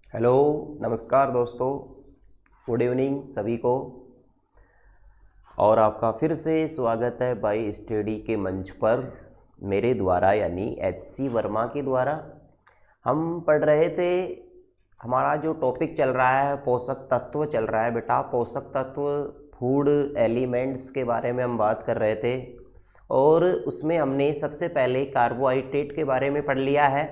Hello, नमस्कार दोस्तों। Good evening सभी को। और आपका फिर से स्वागत है बाई स्टडी के मंच पर मेरे द्वारा यानी HC वर्मा के द्वारा। हम पढ़ रहे थे, हमारा जो टॉपिक चल रहा है पोषक तत्व चल रहा है बेटा। पोषक तत्व फूड एलिमेंट्स के बारे में हम बात कर रहे थे और उसमें हमने सबसे पहले कार्बोहाइड्रेट के बारे में पढ़ लिया है।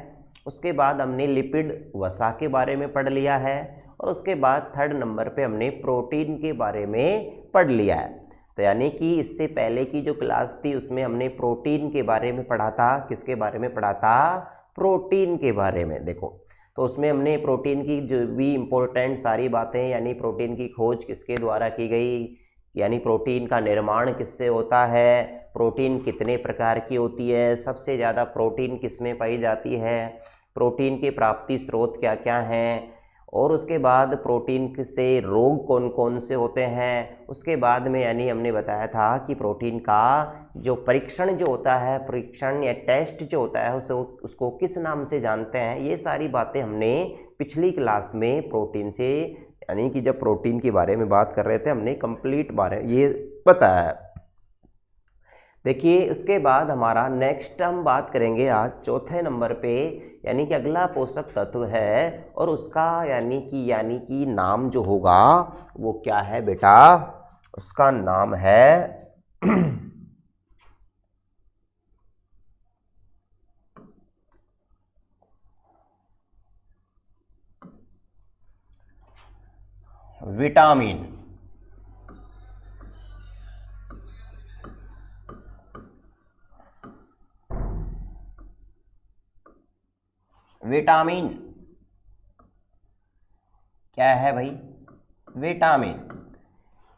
उसके बाद हमने लिपिड वसा के बारे में पढ़ लिया है और उसके बाद थर्ड नंबर पे हमने प्रोटीन के बारे में पढ़ लिया है। तो यानी कि इससे पहले की जो क्लास थी उसमें हमने प्रोटीन के बारे में पढ़ा था। किसके बारे में पढ़ा था? प्रोटीन के बारे में। देखो, तो उसमें हमने प्रोटीन की जो भी इम्पोर्टेंट सारी बातें, यानी प्रोटीन की खोज किसके द्वारा की गई, यानी प्रोटीन का निर्माण किससे होता है, प्रोटीन कितने प्रकार की होती है, सबसे ज़्यादा प्रोटीन किसमें पाई जाती है, प्रोटीन के प्राप्ति स्रोत क्या क्या हैं, और उसके बाद प्रोटीन से रोग कौन कौन से होते हैं। उसके बाद में यानी हमने बताया था कि प्रोटीन का जो परीक्षण जो होता है, परीक्षण या टेस्ट जो होता है उसको किस नाम से जानते हैं। ये सारी बातें हमने पिछली क्लास में प्रोटीन से, यानी कि जब प्रोटीन के बारे में बात कर रहे थे हमने कंप्लीट बारे ये बताया है। देखिए, इसके बाद हमारा नेक्स्ट हम बात करेंगे आज चौथे नंबर पे, यानी कि अगला पोषक तत्व है और उसका यानी कि नाम जो होगा वो क्या है बेटा? उसका नाम है विटामिन। विटामिन क्या है भाई? विटामिन।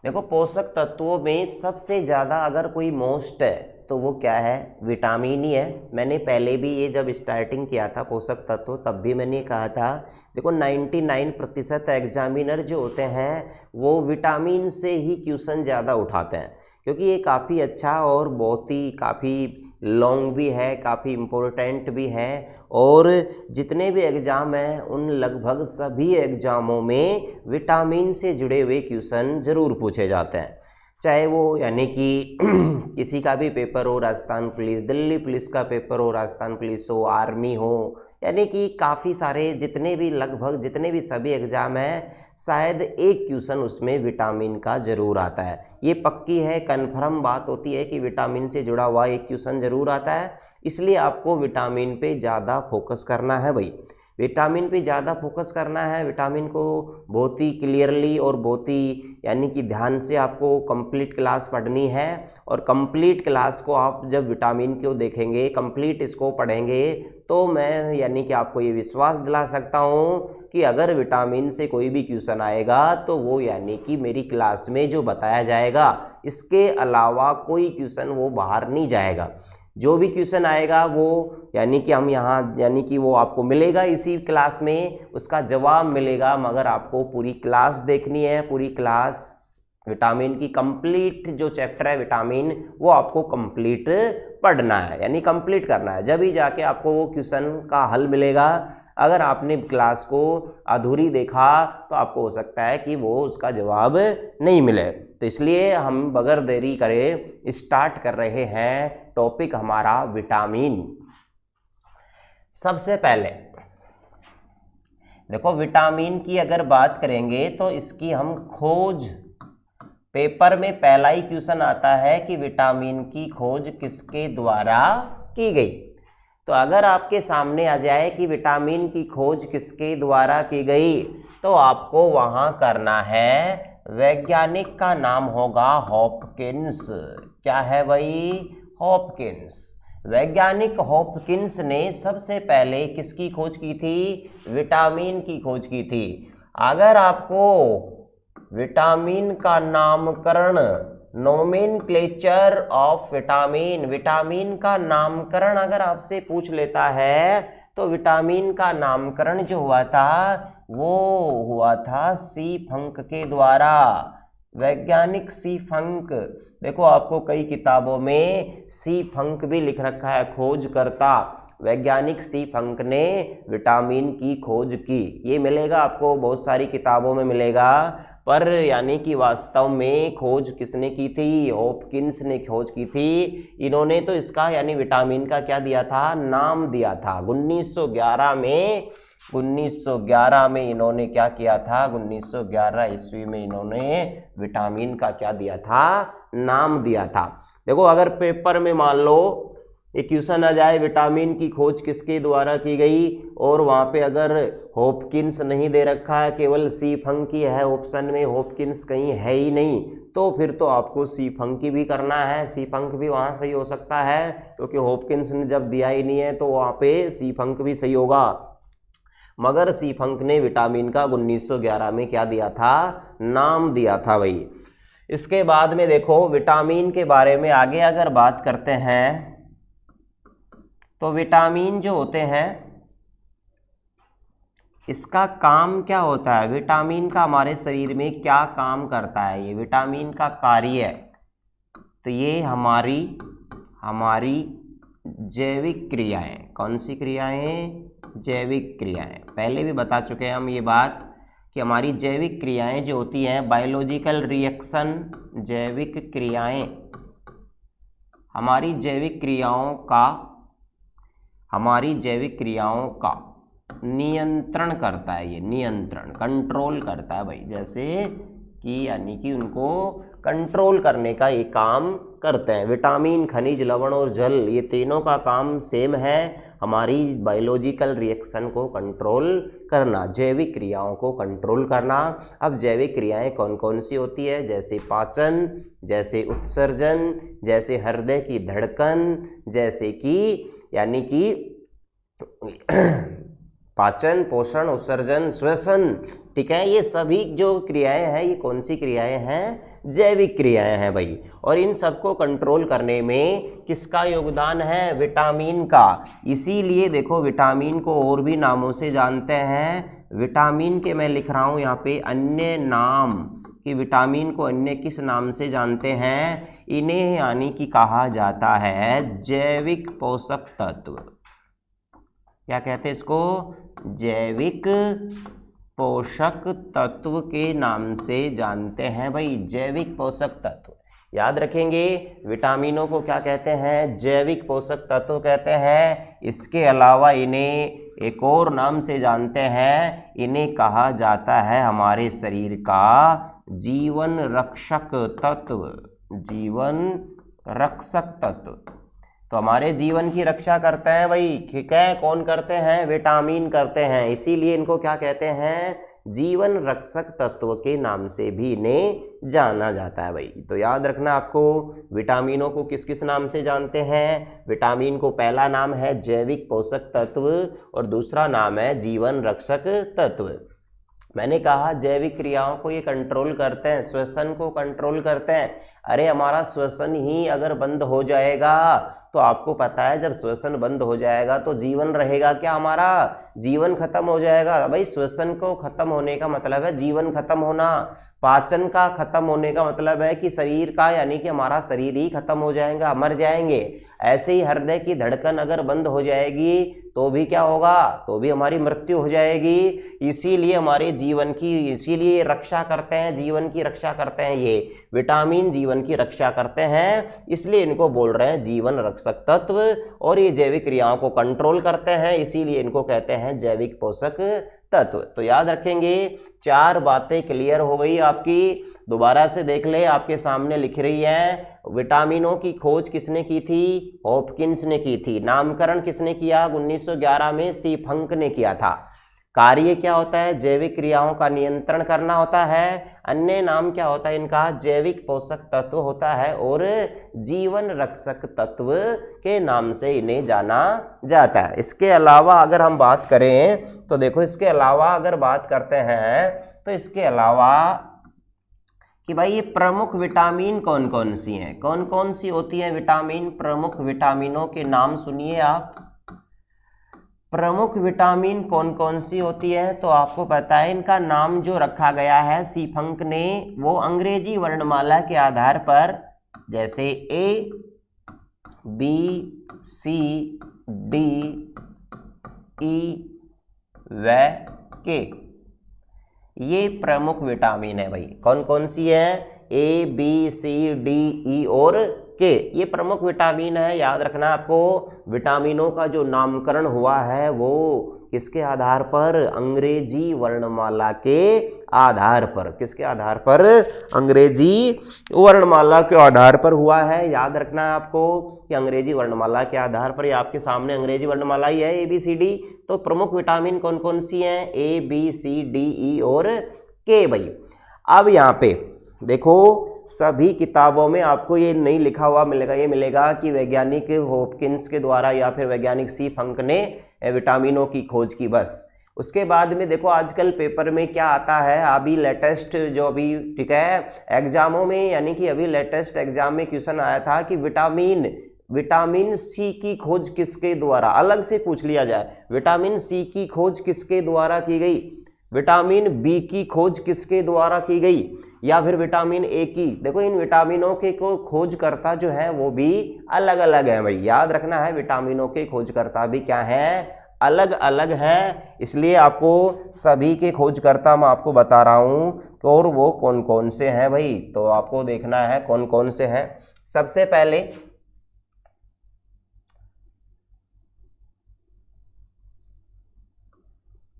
देखो, पोषक तत्वों में सबसे ज़्यादा अगर कोई मोस्ट है तो वो क्या है? विटामिन ही है। मैंने पहले भी ये जब स्टार्टिंग किया था पोषक तत्व तब भी मैंने कहा था, देखो 99% एग्जामिनर जो होते हैं वो विटामिन से ही क्वेश्चन ज़्यादा उठाते हैं, क्योंकि ये काफ़ी अच्छा और बहुत ही काफ़ी लॉन्ग भी है, काफ़ी इम्पोर्टेंट भी है। और जितने भी एग्ज़ाम हैं उन लगभग सभी एग्ज़ामों में विटामिन से जुड़े हुए क्वेश्चन ज़रूर पूछे जाते हैं। चाहे वो यानी कि किसी का भी पेपर हो, राजस्थान पुलिस, दिल्ली पुलिस का पेपर हो, राजस्थान पुलिस हो, आर्मी हो, यानी कि काफ़ी सारे जितने भी लगभग जितने भी सभी एग्ज़ाम हैं, शायद एक क्वेश्चन उसमें विटामिन का ज़रूर आता है। ये पक्की है, कन्फर्म बात होती है कि विटामिन से जुड़ा हुआ एक क्वेश्चन ज़रूर आता है। इसलिए आपको विटामिन पे ज़्यादा फोकस करना है भाई। विटामिन पे ज़्यादा फोकस करना है। विटामिन को बहुत ही क्लियरली और बहुत ही यानी कि ध्यान से आपको कंप्लीट क्लास पढ़नी है। और कंप्लीट क्लास को आप जब विटामिन को देखेंगे, कंप्लीट इसको पढ़ेंगे, तो मैं यानी कि आपको ये विश्वास दिला सकता हूँ कि अगर विटामिन से कोई भी क्वेश्चन आएगा तो वो यानी कि मेरी क्लास में जो बताया जाएगा इसके अलावा कोई क्वेश्चन वो बाहर नहीं जाएगा। जो भी क्वेश्चन आएगा वो यानी कि हम यहाँ यानी कि वो आपको मिलेगा इसी क्लास में, उसका जवाब मिलेगा, मगर आपको पूरी क्लास देखनी है। पूरी क्लास विटामिन की कंप्लीट जो चैप्टर है विटामिन वो आपको कंप्लीट पढ़ना है, यानी कंप्लीट करना है, जब ही जाके आपको वो क्वेश्चन का हल मिलेगा। अगर आपने क्लास को अधूरी देखा तो आपको हो सकता है कि वो उसका जवाब नहीं मिले। तो इसलिए हम बगैर देरी करे स्टार्ट कर रहे हैं टॉपिक हमारा विटामिन। सबसे पहले देखो, विटामिन की अगर बात करेंगे तो इसकी हम खोज, पेपर में पहला ही क्वेश्चन आता है कि विटामिन की खोज किसके द्वारा की गई। तो अगर आपके सामने आ जाए कि विटामिन की खोज किसके द्वारा की गई तो आपको वहां करना है, वैज्ञानिक का नाम होगा हॉपकिंस। क्या है भाई? हॉपकिंस। वैज्ञानिक हॉपकिंस ने सबसे पहले किसकी खोज की थी? विटामिन की खोज की थी। अगर आपको विटामिन का नामकरण, नोमेनक्लेचर ऑफ विटामिन, विटामिन का नामकरण अगर आपसे पूछ लेता है तो विटामिन का नामकरण जो हुआ था वो हुआ था सी फंक के द्वारा। वैज्ञानिक सी फंक, देखो आपको कई किताबों में सी फंक भी लिख रखा है, खोजकर्ता। वैज्ञानिक सी फंक ने विटामिन की खोज की। ये मिलेगा आपको बहुत सारी किताबों में मिलेगा, पर यानी कि वास्तव में खोज किसने की थी? हॉपकिंस ने खोज की थी। इन्होंने तो इसका यानी विटामिन का क्या दिया था? नाम दिया था। 1911 में इन्होंने क्या किया था? 1911 ईस्वी में इन्होंने विटामिन का क्या दिया था? नाम दिया था। देखो अगर पेपर में मान लो एक क्वेश्चन आ जाए विटामिन की खोज किसके द्वारा की गई, और वहां पे अगर हॉपकिंस नहीं दे रखा है, केवल सी फंक की है ऑप्शन में, हॉपकिंस कहीं है ही नहीं, तो फिर तो आपको सी फंक की भी करना है। सी फंक भी वहां सही हो सकता है क्योंकि हॉपकिंस ने जब दिया ही नहीं है तो वहां पे सी फंक भी सही होगा। मगर सी फंक ने विटामिन का 1911 में क्या दिया था? नाम दिया था भाई। इसके बाद में देखो विटामिन के बारे में आगे अगर बात करते हैं तो विटामिन जो होते हैं इसका काम क्या होता है? विटामिन का हमारे शरीर में क्या काम करता है? ये विटामिन का कार्य है तो ये हमारी जैविक क्रियाएं, कौन सी क्रियाएं? जैविक क्रियाएं। पहले भी बता चुके हैं हम ये बात कि हमारी जैविक क्रियाएं जो होती हैं, बायोलॉजिकल रिएक्शन, जैविक क्रियाएं हमारी जैविक क्रियाओं का नियंत्रण करता है। ये नियंत्रण, कंट्रोल करता है भाई, जैसे कि यानी कि उनको कंट्रोल करने का ये काम करते हैं। विटामिन, खनिज, लवण और जल, ये तीनों का काम सेम है, हमारी बायोलॉजिकल रिएक्शन को कंट्रोल करना, जैविक क्रियाओं को कंट्रोल करना। अब जैविक क्रियाएं कौन कौन सी होती है? जैसे पाचन, जैसे उत्सर्जन, जैसे हृदय की धड़कन, जैसे कि यानी कि पाचन, पोषण, उत्सर्जन, श्वसन, ठीक है। ये सभी जो क्रियाएं हैं ये कौन सी क्रियाएं हैं? जैविक क्रियाएं हैं भाई। और इन सबको कंट्रोल करने में किसका योगदान है? विटामिन का। इसीलिए देखो विटामिन को और भी नामों से जानते हैं। विटामिन के मैं लिख रहा हूं यहाँ पे अन्य नाम, कि विटामिन को अन्य किस नाम से जानते हैं? इन्हें यानी कि कहा जाता है जैविक पोषक तत्व। क्या कहते हैं इसको? जैविक पोषक तत्व के नाम से जानते हैं भाई, जैविक पोषक तत्व। याद रखेंगे विटामिनों को क्या कहते हैं? जैविक पोषक तत्व कहते हैं। इसके अलावा इन्हें एक और नाम से जानते हैं, इन्हें कहा जाता है हमारे शरीर का जीवन रक्षक तत्व। जीवन रक्षक तत्व तो हमारे जीवन की रक्षा करते हैं भाई, ठीक है। कौन करते हैं? विटामिन करते हैं। इसीलिए इनको क्या कहते हैं? जीवन रक्षक तत्व के नाम से भी इन्हें जाना जाता है भाई। तो याद रखना आपको, विटामिनों को किस किस नाम से जानते हैं? विटामिन को पहला नाम है जैविक पोषक तत्व और दूसरा नाम है जीवन रक्षक तत्व। मैंने कहा जैविक क्रियाओं को ये कंट्रोल करते हैं, श्वसन को कंट्रोल करते हैं। अरे हमारा श्वसन ही अगर बंद हो जाएगा तो आपको पता है जब श्वसन बंद हो जाएगा तो जीवन रहेगा क्या? हमारा जीवन खत्म हो जाएगा भाई। श्वसन को खत्म होने का मतलब है जीवन खत्म होना। पाचन का खत्म होने का मतलब है कि शरीर का यानी कि हमारा शरीर ही खत्म हो जाएगा, मर जाएंगे। ऐसे ही हृदय की धड़कन अगर बंद हो जाएगी तो भी क्या होगा? तो भी हमारी मृत्यु हो जाएगी। इसीलिए हमारे जीवन की, इसीलिए रक्षा करते हैं, जीवन की रक्षा करते हैं। ये विटामिन जीवन की रक्षा करते हैं, इसलिए इनको बोल रहे हैं जीवन रक्षक तत्व। और ये जैविक क्रियाओं को कंट्रोल करते हैं, इसीलिए इनको कहते हैं जैविक पोषक तत्व। तो याद रखेंगे, 4 बातें क्लियर हो गई आपकी। दोबारा से देख ले, आपके सामने लिख रही है। विटामिनों की खोज किसने की थी? हॉपकिंस ने की थी। नामकरण किसने किया? 1911 में सी फंक ने किया था। कार्य क्या होता है? जैविक क्रियाओं का नियंत्रण करना होता है। अन्य नाम क्या होता है इनका? जैविक पोषक तत्व होता है और जीवन रक्षक तत्व के नाम से इन्हें जाना जाता है। इसके अलावा अगर हम बात करें तो देखो, इसके अलावा अगर बात करते हैं तो इसके अलावा कि भाई ये प्रमुख विटामिन कौन कौन सी हैं? कौन कौन सी होती हैं विटामिन? प्रमुख विटामिनों के नाम सुनिए आप। प्रमुख विटामिन कौन कौन सी होती है तो आपको पता है इनका नाम जो रखा गया है सी फंक ने, वो अंग्रेजी वर्णमाला के आधार पर, जैसे A, B, सी, डी, ई व के, ये प्रमुख विटामिन है भाई। कौन कौन सी है? ए, बी, सी, डी, ई और के, ये प्रमुख विटामिन है। याद रखना आपको, विटामिनों का जो नामकरण हुआ है वो किसके आधार पर? अंग्रेजी वर्णमाला के आधार पर। किसके आधार पर? अंग्रेजी वर्णमाला के आधार पर हुआ है। याद रखना है आपको कि अंग्रेजी वर्णमाला के आधार पर, ये आपके सामने अंग्रेजी वर्णमाला ही है, ए बी सी डी। तो प्रमुख विटामिन कौन कौन सी हैं? ए, बी, सी, डी, ई और के भाई। अब यहाँ पे देखो, सभी किताबों में आपको ये नहीं लिखा हुआ मिलेगा, ये मिलेगा कि वैज्ञानिक हॉपकिंस के द्वारा या फिर वैज्ञानिक सी फंक ने विटामिनों की खोज की, बस। उसके बाद में देखो आजकल पेपर में क्या आता है, अभी लेटेस्ट जो अभी, ठीक है, एग्जामों में, यानी कि अभी लेटेस्ट एग्जाम में क्वेश्चन आया था कि विटामिन सी की खोज किसके द्वारा, अलग से पूछ लिया जाए, विटामिन सी की खोज किसके द्वारा की गई, विटामिन बी की खोज किसके द्वारा की गई, या फिर विटामिन ए की। देखो इन विटामिनों के को खोजकर्ता जो है वो भी अलग अलग है भाई। याद रखना है, विटामिनों के खोजकर्ता भी क्या है? अलग अलग हैं। इसलिए आपको सभी के खोजकर्ता मैं आपको बता रहा हूं, और वो कौन कौन से हैं भाई, तो आपको देखना है कौन कौन से हैं। सबसे पहले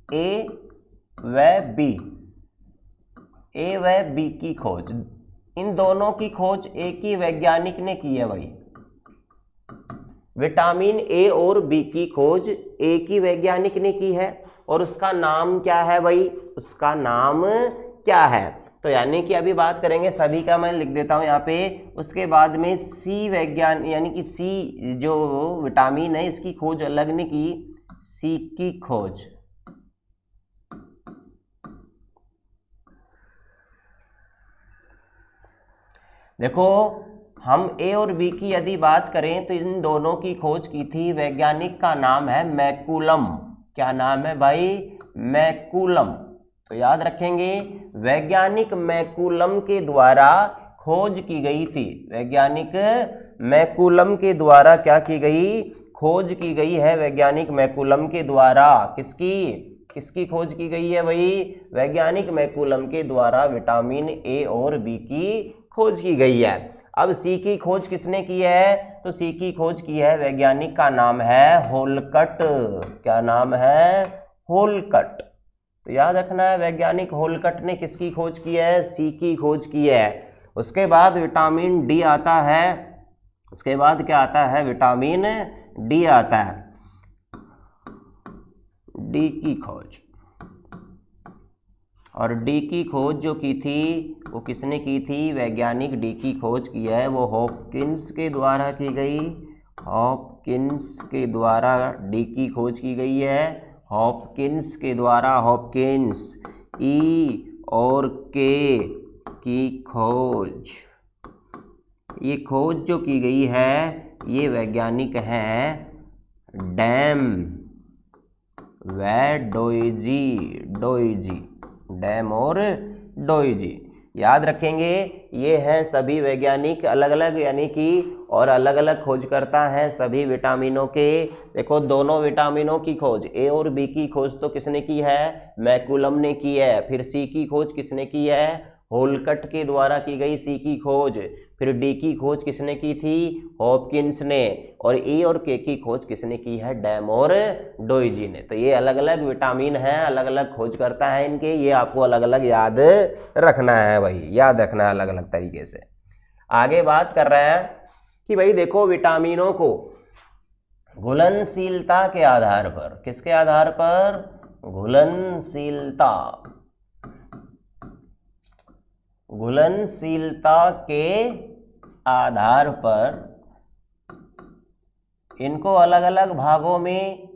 ए व बी, ए व बी की खोज, इन दोनों की खोज एक ही वैज्ञानिक ने की है भाई। विटामिन ए और बी की खोज एक ही वैज्ञानिक ने की है, और उसका नाम क्या है भाई? उसका नाम क्या है? तो यानी कि अभी बात करेंगे सभी का, मैं लिख देता हूं यहाँ पे। उसके बाद में सी वैज्ञान, यानी कि सी जो विटामिन है इसकी खोज अलग ने की, सी की खोज देखो, हम ए और बी की यदि बात करें तो इन दोनों की खोज की थी, वैज्ञानिक का नाम है मैकुलम। क्या नाम है भाई? मैकुलम। तो याद रखेंगे, वैज्ञानिक मैकुलम के द्वारा खोज की गई थी। वैज्ञानिक मैकुलम के द्वारा क्या की गई? खोज की गई है वैज्ञानिक मैकुलम के द्वारा। किसकी खोज की गई है भाई? वैज्ञानिक मैकुलम के द्वारा विटामिन ए और बी की खोज की गई है। अब सी की खोज किसने की है? तो सी की खोज की है वैज्ञानिक का नाम है होलकट। क्या नाम है? होलकट। तो याद रखना है, वैज्ञानिक होलकट ने किसकी खोज की है? सी की खोज की है। उसके बाद विटामिन डी आता है। उसके बाद क्या आता है? विटामिन डी आता है। डी की खोज, और डी की खोज जो की थी वो किसने की थी? वैज्ञानिक डी की खोज की है वो हॉपकिंस के द्वारा की गई। हॉपकिंस के द्वारा डी की खोज की गई है। हॉपकिंस के द्वारा, हॉपकिंस ई और के की खोज, ये खोज जो की गई है ये वैज्ञानिक हैं डैम व डोइजी, डैम और डोइजी। याद रखेंगे, ये हैं सभी वैज्ञानिक अलग अलग, यानी कि और अलग अलग खोजकर्ता हैं सभी विटामिनों के। देखो दोनों विटामिनों की खोज, ए और बी की खोज तो किसने की है? मैकुलम ने की है। फिर सी की खोज किसने की है? होलकट के द्वारा की गई सी की खोज। फिर डी की खोज किसने की थी? हॉपकिंस ने। और ए और के की खोज किसने की है? डैम और डोइजी ने। तो ये अलग अलग विटामिन हैं, अलग अलग खोजकर्ता हैं इनके, ये आपको अलग अलग याद रखना है भाई, याद रखना है अलग अलग तरीके से। आगे बात कर रहे हैं कि भाई देखो, विटामिनों को घुलनशीलता के आधार पर, किसके आधार पर? घुलनशीलता, घुलनशीलता के आधार पर इनको अलग अलग भागों में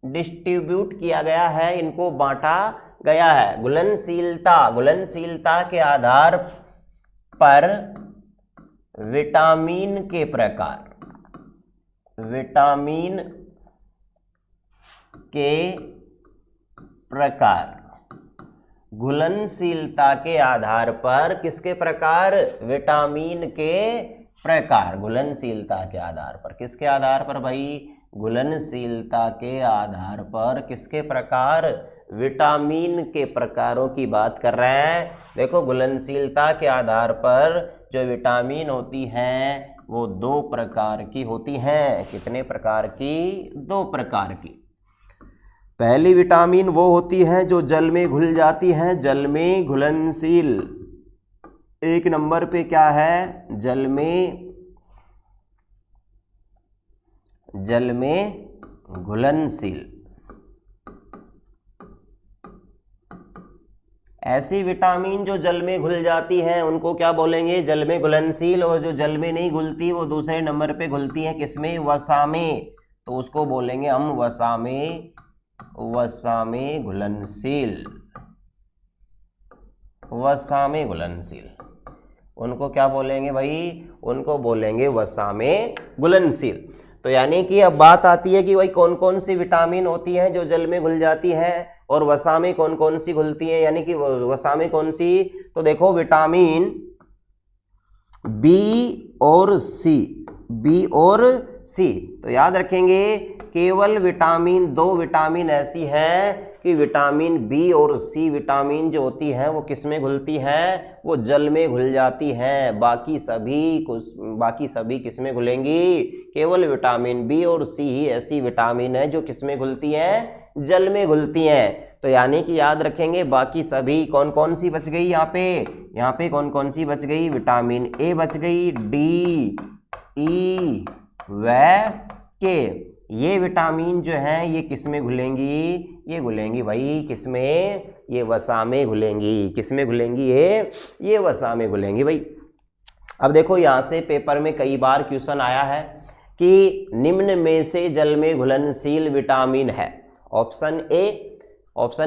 डिस्ट्रीब्यूट किया गया है, इनको बांटा गया है। घुलनशीलता के आधार पर विटामिन के प्रकार, विटामिन के प्रकार, घुलनशीलता के आधार पर किसके प्रकार? विटामिन के प्रकार, घुलनशीलता के आधार पर। किसके आधार पर भाई? घुलनशीलता के आधार पर। किसके प्रकार? विटामिन के प्रकारों की बात कर रहे हैं। देखो घुलनशीलता के आधार पर जो विटामिन होती हैं वो 2 प्रकार की होती हैं। कितने प्रकार की? 2 प्रकार की। पहली विटामिन वो होती हैं जो जल में घुल जाती हैं, जल में घुलनशील। 1 नंबर पे क्या है? जल में घुलनशील। ऐसी विटामिन जो जल में घुल जाती हैं उनको क्या बोलेंगे? जल में घुलनशील। और जो जल में नहीं घुलती वो दूसरे नंबर पे घुलती हैं। किसमें? वसा में। तो उसको बोलेंगे हम वसा में घुलनशील। वसा में घुलनशील उनको क्या बोलेंगे भाई? उनको बोलेंगे वसा में घुलनशील। तो यानी कि अब बात आती है कि भाई कौन कौन सी विटामिन होती हैं जो जल में घुल जाती हैं और वसा में कौन कौन सी घुलती हैं, यानी कि वसा में कौन सी? तो देखो विटामिन बी और सी। तो याद रखेंगे केवल विटामिन 2 विटामिन ऐसी हैं कि विटामिन बी और सी विटामिन जो होती हैं वो किस में घुलती हैं? वो जल में घुल जाती हैं। बाकी सभी किस में घुलेंगी? केवल विटामिन बी और सी ही ऐसी विटामिन है जो किस में घुलती हैं? जल में घुलती हैं। तो यानी कि याद रखेंगे बाकी सभी कौन कौन सी बच गई? यहाँ पे कौन कौन सी बच गई? विटामिन ए बच गई, डी, ई व के। ये विटामिन जो हैं ये किस में घुलेंगी? ये घुलेंगी भाई किसमें? ये वसा में घुलेंगी। किस में घुलेंगी? ये वसा में घुलेंगी भाई। अब देखो यहाँ से पेपर में कई बार क्वेश्चन आया है कि निम्न में से जल में घुलनशील विटामिन है। ऑप्शन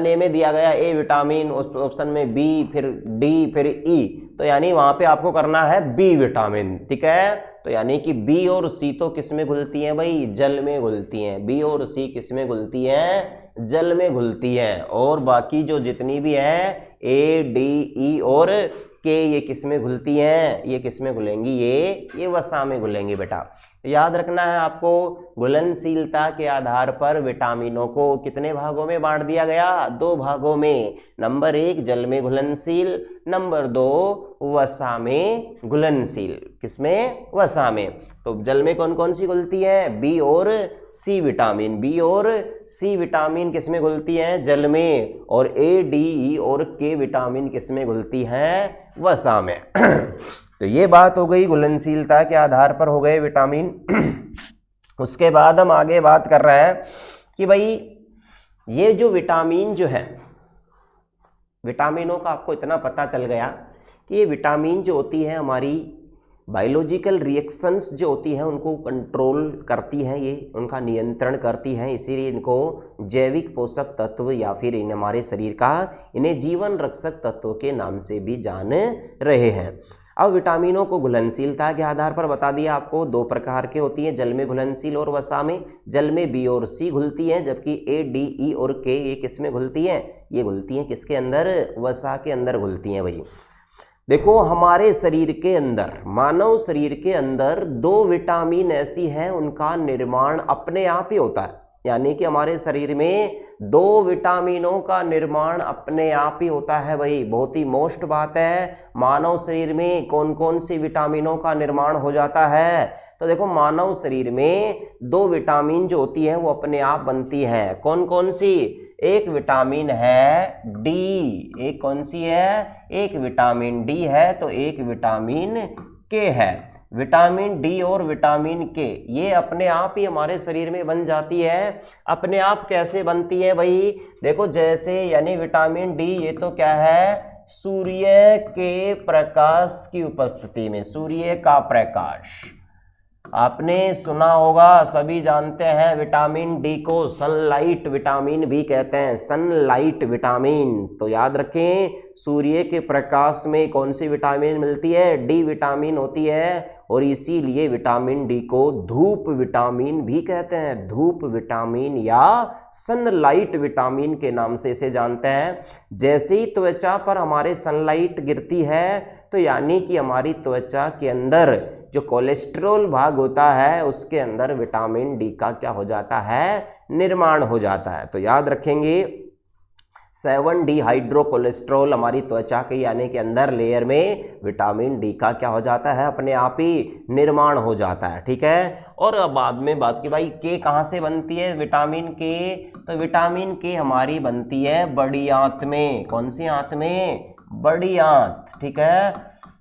ए में दिया गया ए विटामिन, उस ऑप्शन में बी, फिर डी, फिर ई। तो यानी वहां पे आपको करना है बी विटामिन। ठीक है, तो यानी कि बी और सी तो किस में घुलती हैं भाई? जल में घुलती हैं। बी और सी किस में घुलती हैं? जल में घुलती हैं। और बाकी जो जितनी भी है ए, डी, ई और के, ये किस में घुलती हैं? ये किस में घुलेंगी? ये वसा में घुलेंगी बेटा। याद रखना है आपको, घुलनशीलता के आधार पर विटामिनों को कितने भागों में बांट दिया गया? 2 भागों में। नंबर 1 जल में घुलनशील, नंबर 2 वसा में घुलनशील। किसमें? वसा में। तो जल में कौन कौन सी घुलती है? बी और सी विटामिन। बी और सी विटामिन किस में घुलती हैं? जल में। और ए, डी, ई और के विटामिन किस में घुलती हैं? वसा में। तो ये बात हो गई घुलनशीलता के आधार पर हो गए विटामिन। उसके बाद हम आगे बात कर रहे हैं कि भाई ये जो विटामिन जो है, विटामिनों का आपको इतना पता चल गया कि ये विटामिन जो होती है हमारी बायोलॉजिकल रिएक्शंस जो होती हैं उनको कंट्रोल करती हैं, ये उनका नियंत्रण करती हैं। इसीलिए इनको जैविक पोषक तत्व या फिर इन हमारे शरीर का इन्हें जीवन रक्षक तत्व के नाम से भी जान रहे हैं। अब विटामिनों को घुलनशीलता के आधार पर बता दिया आपको 2 प्रकार के होती हैं, जल में घुलनशील और वसा में। जल में बी और सी घुलती हैं, जबकि ए, डी, ई और के ये किस में घुलती हैं? ये घुलती हैं किसके अंदर? वसा के अंदर घुलती हैं भाई। देखो हमारे शरीर के अंदर, मानव शरीर के अंदर 2 विटामिन ऐसी हैं उनका निर्माण अपने आप ही होता है। यानी कि हमारे शरीर में 2 विटामिनों का निर्माण अपने आप ही होता है भाई। बहुत ही मोस्ट बात है, मानव शरीर में कौन कौन सी विटामिनों का निर्माण हो जाता है? तो देखो मानव शरीर में 2 विटामिन जो होती है वो अपने आप बनती हैं। कौन कौन सी? एक विटामिन है डी। एक कौन सी है? एक विटामिन डी है, तो एक विटामिन के है। विटामिन डी और विटामिन के ये अपने आप ही हमारे शरीर में बन जाती है। अपने आप कैसे बनती है भाई? देखो जैसे, यानी विटामिन डी ये तो क्या है? सूर्य के प्रकाश की उपस्थिति में, सूर्य का प्रकाश। आपने सुना होगा, सभी जानते हैं विटामिन डी को सनलाइट विटामिन भी कहते हैं, सनलाइट विटामिन। तो याद रखें सूर्य के प्रकाश में कौन सी विटामिन मिलती है? डी विटामिन होती है, और इसीलिए विटामिन डी को धूप विटामिन भी कहते हैं। धूप विटामिन या सनलाइट विटामिन के नाम से इसे जानते हैं। जैसे ही त्वचा पर हमारे सनलाइट गिरती है तो यानी कि हमारी त्वचा के अंदर जो कोलेस्ट्रॉल भाग होता है उसके अंदर विटामिन डी का क्या हो जाता है? निर्माण हो जाता है। तो याद रखेंगे 7 डिहाइड्रो कोलेस्ट्रॉल हमारी त्वचा के यानी के अंदर लेयर में विटामिन डी का क्या हो जाता है? अपने आप ही निर्माण हो जाता है। ठीक है। और अब बाद में बात की भाई के कहाँ से बनती है विटामिन के? तो विटामिन के हमारी बनती है बड़ी आंत में। कौन सी आंत में? बड़ी आंत। ठीक है।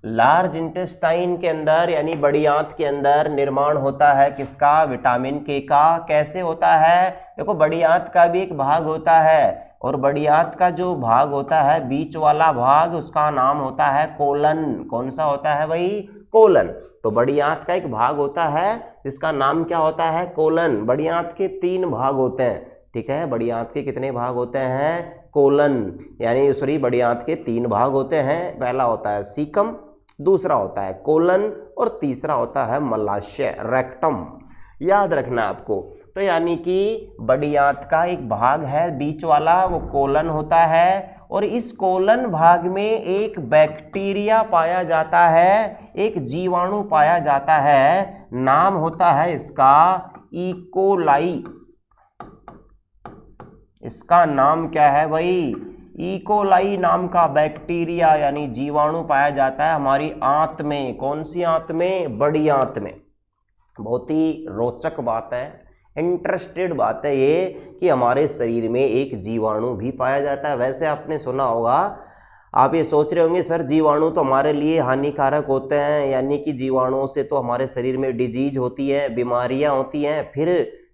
लार्ज इंटेस्टाइन के अंदर यानी बड़ी आंत के अंदर निर्माण होता है किसका? विटामिन के का। कैसे होता है? देखो बड़ी आंत का भी एक भाग होता है, और बड़ी आंत का जो भाग होता है बीच वाला भाग उसका नाम होता है कोलन। कौन सा होता है भाई? कोलन। तो बड़ी आंत का एक भाग होता है जिसका नाम क्या होता है? कोलन। बड़ी आंत के 3 भाग होते हैं। ठीक है। बड़ी आंत के कितने भाग होते हैं? कोलन, यानी सॉरी बड़ी आंत के 3 भाग होते हैं। पहला होता है सीकम, दूसरा होता है कोलन, और तीसरा होता है मलाशय रेक्टम। याद रखना आपको। तो यानी कि बड़ी आंत का एक भाग है बीच वाला, वो कोलन होता है, और इस कोलन भाग में एक बैक्टीरिया पाया जाता है, एक जीवाणु पाया जाता है, नाम होता है इसका इकोलाई। इसका नाम क्या है भाई? इकोलाई नाम का बैक्टीरिया यानी जीवाणु पाया जाता है हमारी आंत में। कौन सी आंत में? बड़ी आंत में। बहुत ही रोचक बात है, इंटरेस्टेड बात है ये कि हमारे शरीर में एक जीवाणु भी पाया जाता है। वैसे आपने सुना होगा, आप ये सोच रहे होंगे सर जीवाणु तो हमारे लिए हानिकारक होते हैं, यानी कि जीवाणुओं से तो हमारे शरीर में डिजीज होती है, बीमारियां होती हैं।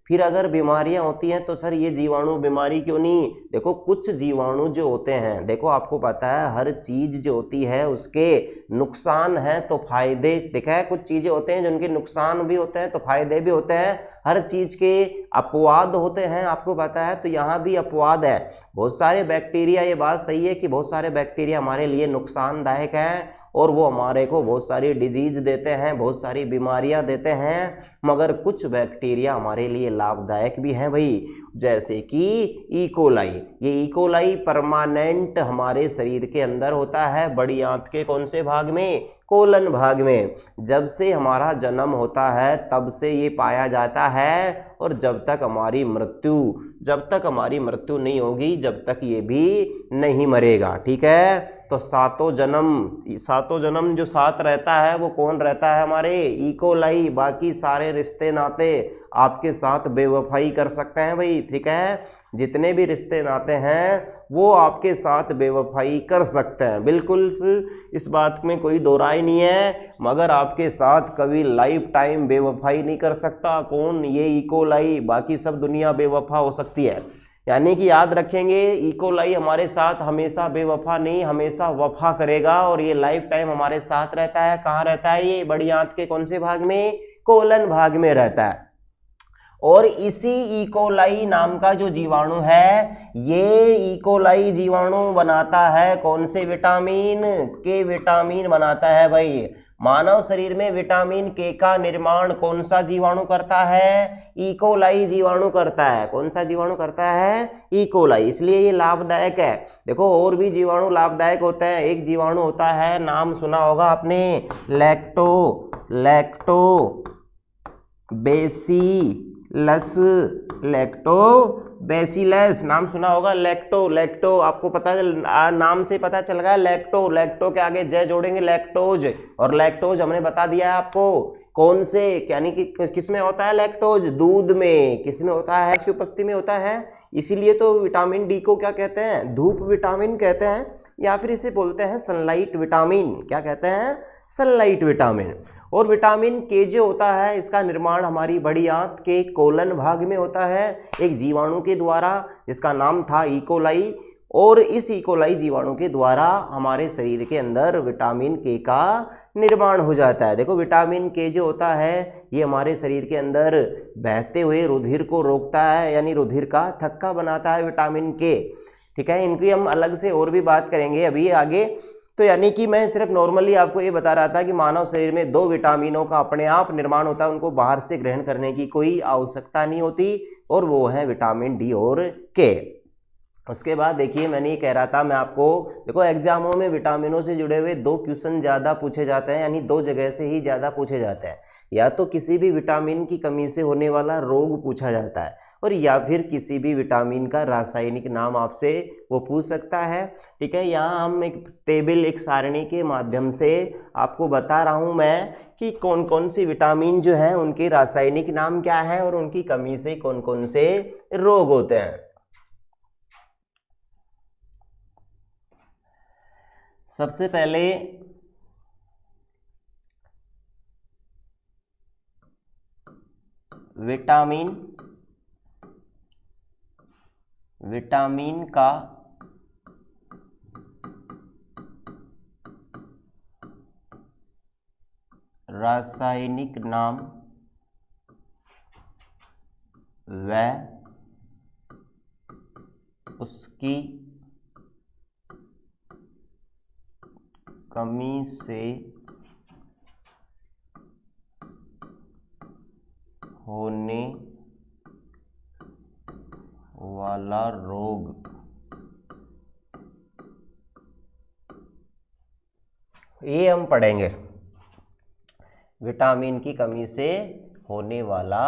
फिर अगर बीमारियां होती हैं तो सर ये जीवाणु बीमारी क्यों नहीं? देखो कुछ जीवाणु जो होते हैं, देखो आपको पता है हर चीज जो होती है उसके नुकसान हैं तो फायदे। देखा है कुछ चीजें होते हैं जिनके नुकसान भी होते हैं तो फायदे भी होते हैं। हर चीज के अपवाद होते हैं, आपको पता है। तो यहाँ भी अपवाद है। बहुत सारे बैक्टीरिया, ये बात सही है कि बहुत सारे बैक्टीरिया हमारे लिए नुकसानदायक हैं और वो हमारे को बहुत सारी डिजीज देते हैं, बहुत सारी बीमारियां देते हैं, मगर कुछ बैक्टीरिया हमारे लिए लाभदायक भी हैं भाई। जैसे कि इकोलाई। ये इकोलाई परमानेंट हमारे शरीर के अंदर होता है बड़ी आंत के कौन से भाग में? कोलन भाग में। जब से हमारा जन्म होता है तब से ये पाया जाता है, और जब तक हमारी मृत्यु नहीं होगी जब तक ये भी नहीं मरेगा। ठीक है। तो सातों जन्म जो साथ रहता है वो कौन रहता है? हमारे इकोलाई। बाकी सारे रिश्ते नाते आपके साथ बेवफाई कर सकते हैं भाई। ठीक है। जितने भी रिश्ते नाते हैं वो आपके साथ बेवफाई कर सकते हैं, बिल्कुल इस बात में कोई दो राय नहीं है, मगर आपके साथ कभी लाइफ टाइम बेवफाई नहीं कर सकता। कौन? ये इकोलाई। बाकी सब दुनिया बेवफा हो सकती है। यानी कि याद रखेंगे इकोलाई हमारे साथ हमेशा बेवफा नहीं, हमेशा वफा करेगा, और ये लाइफ टाइम हमारे साथ रहता है। कहाँ रहता है ये? बड़ी आंत के कौन से भाग में? कोलन भाग में रहता है। और इसी इकोलाई नाम का जो जीवाणु है, ये इकोलाई जीवाणु बनाता है कौन से विटामिन? के विटामिन बनाता है भाई। मानव शरीर में विटामिन के का निर्माण कौन सा जीवाणु करता है? इकोलाई जीवाणु करता है। कौन सा जीवाणु करता है? इकोलाई। इसलिए ये लाभदायक है। देखो और भी जीवाणु लाभदायक होते हैं। एक जीवाणु होता है, नाम सुना होगा आपने, लैक्टोबैसिलस। नाम सुना होगा लैक्टो। आपको पता नाम से पता चल गया लैक्टो के आगे जय जोड़ेंगे लैक्टोज, और लैक्टोज हमने बता दिया है आपको कौन से, यानी कि किस में होता है लैक्टोज? दूध में। किस में होता है? इसकी उपस्थिति में होता है। इसीलिए तो विटामिन डी को क्या कहते हैं? धूप विटामिन कहते हैं, या फिर इसे बोलते हैं सनलाइट विटामिन। क्या कहते हैं? Sunlight vitamin. और विटामिन के जो होता है इसका निर्माण हमारी बड़ी आंत के कोलन भाग में होता है एक जीवाणु के द्वारा जिसका नाम था इकोलाई, और इस इकोलाई जीवाणु के द्वारा हमारे शरीर के अंदर विटामिन के का निर्माण हो जाता है। देखो विटामिन के जो होता है ये हमारे शरीर के अंदर बहते हुए रुधिर को रोकता है, यानी रुधिर का थक्का बनाता है विटामिन के। ठीक है, इनकी हम अलग से और भी बात करेंगे अभी आगे। तो यानी कि मैं सिर्फ नॉर्मली आपको ये बता रहा था कि मानव शरीर में 2 विटामिनों का अपने आप निर्माण होता है, उनको बाहर से ग्रहण करने की कोई आवश्यकता नहीं होती, और वो है विटामिन डी और के। उसके बाद देखिए, मैंने ये कह रहा था मैं आपको, देखो एग्जामों में विटामिनों से जुड़े हुए 2 क्वेश्चन ज़्यादा पूछे जाते हैं, यानी 2 जगह से ही ज़्यादा पूछे जाते हैं। या तो किसी भी विटामिन की कमी से होने वाला रोग पूछा जाता है, और या फिर किसी भी विटामिन का रासायनिक नाम आपसे वो पूछ सकता है। ठीक है, यहाँ हम एक टेबल, एक सारणी के माध्यम से आपको बता रहा हूँ मैं कि कौन कौन सी विटामिन जो है उनके रासायनिक नाम क्या है और उनकी कमी से कौन कौन से रोग होते हैं। सबसे पहले विटामिन का रासायनिक नाम व उसकी कमी से होने वाला रोग, ये हम पढ़ेंगे। विटामिन की कमी से होने वाला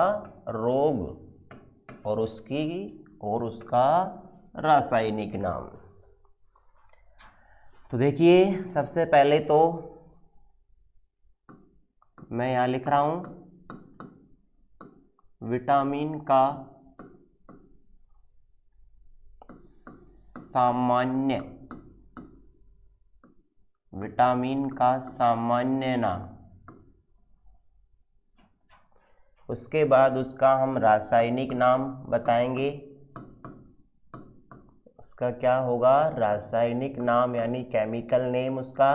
रोग और उसका रासायनिक नाम। तो देखिए, सबसे पहले तो मैं यहाँ लिख रहा हूं विटामिन का सामान्य नाम, उसके बाद उसका हम रासायनिक नाम बताएंगे। उसका क्या होगा? रासायनिक नाम, यानी केमिकल नेम उसका।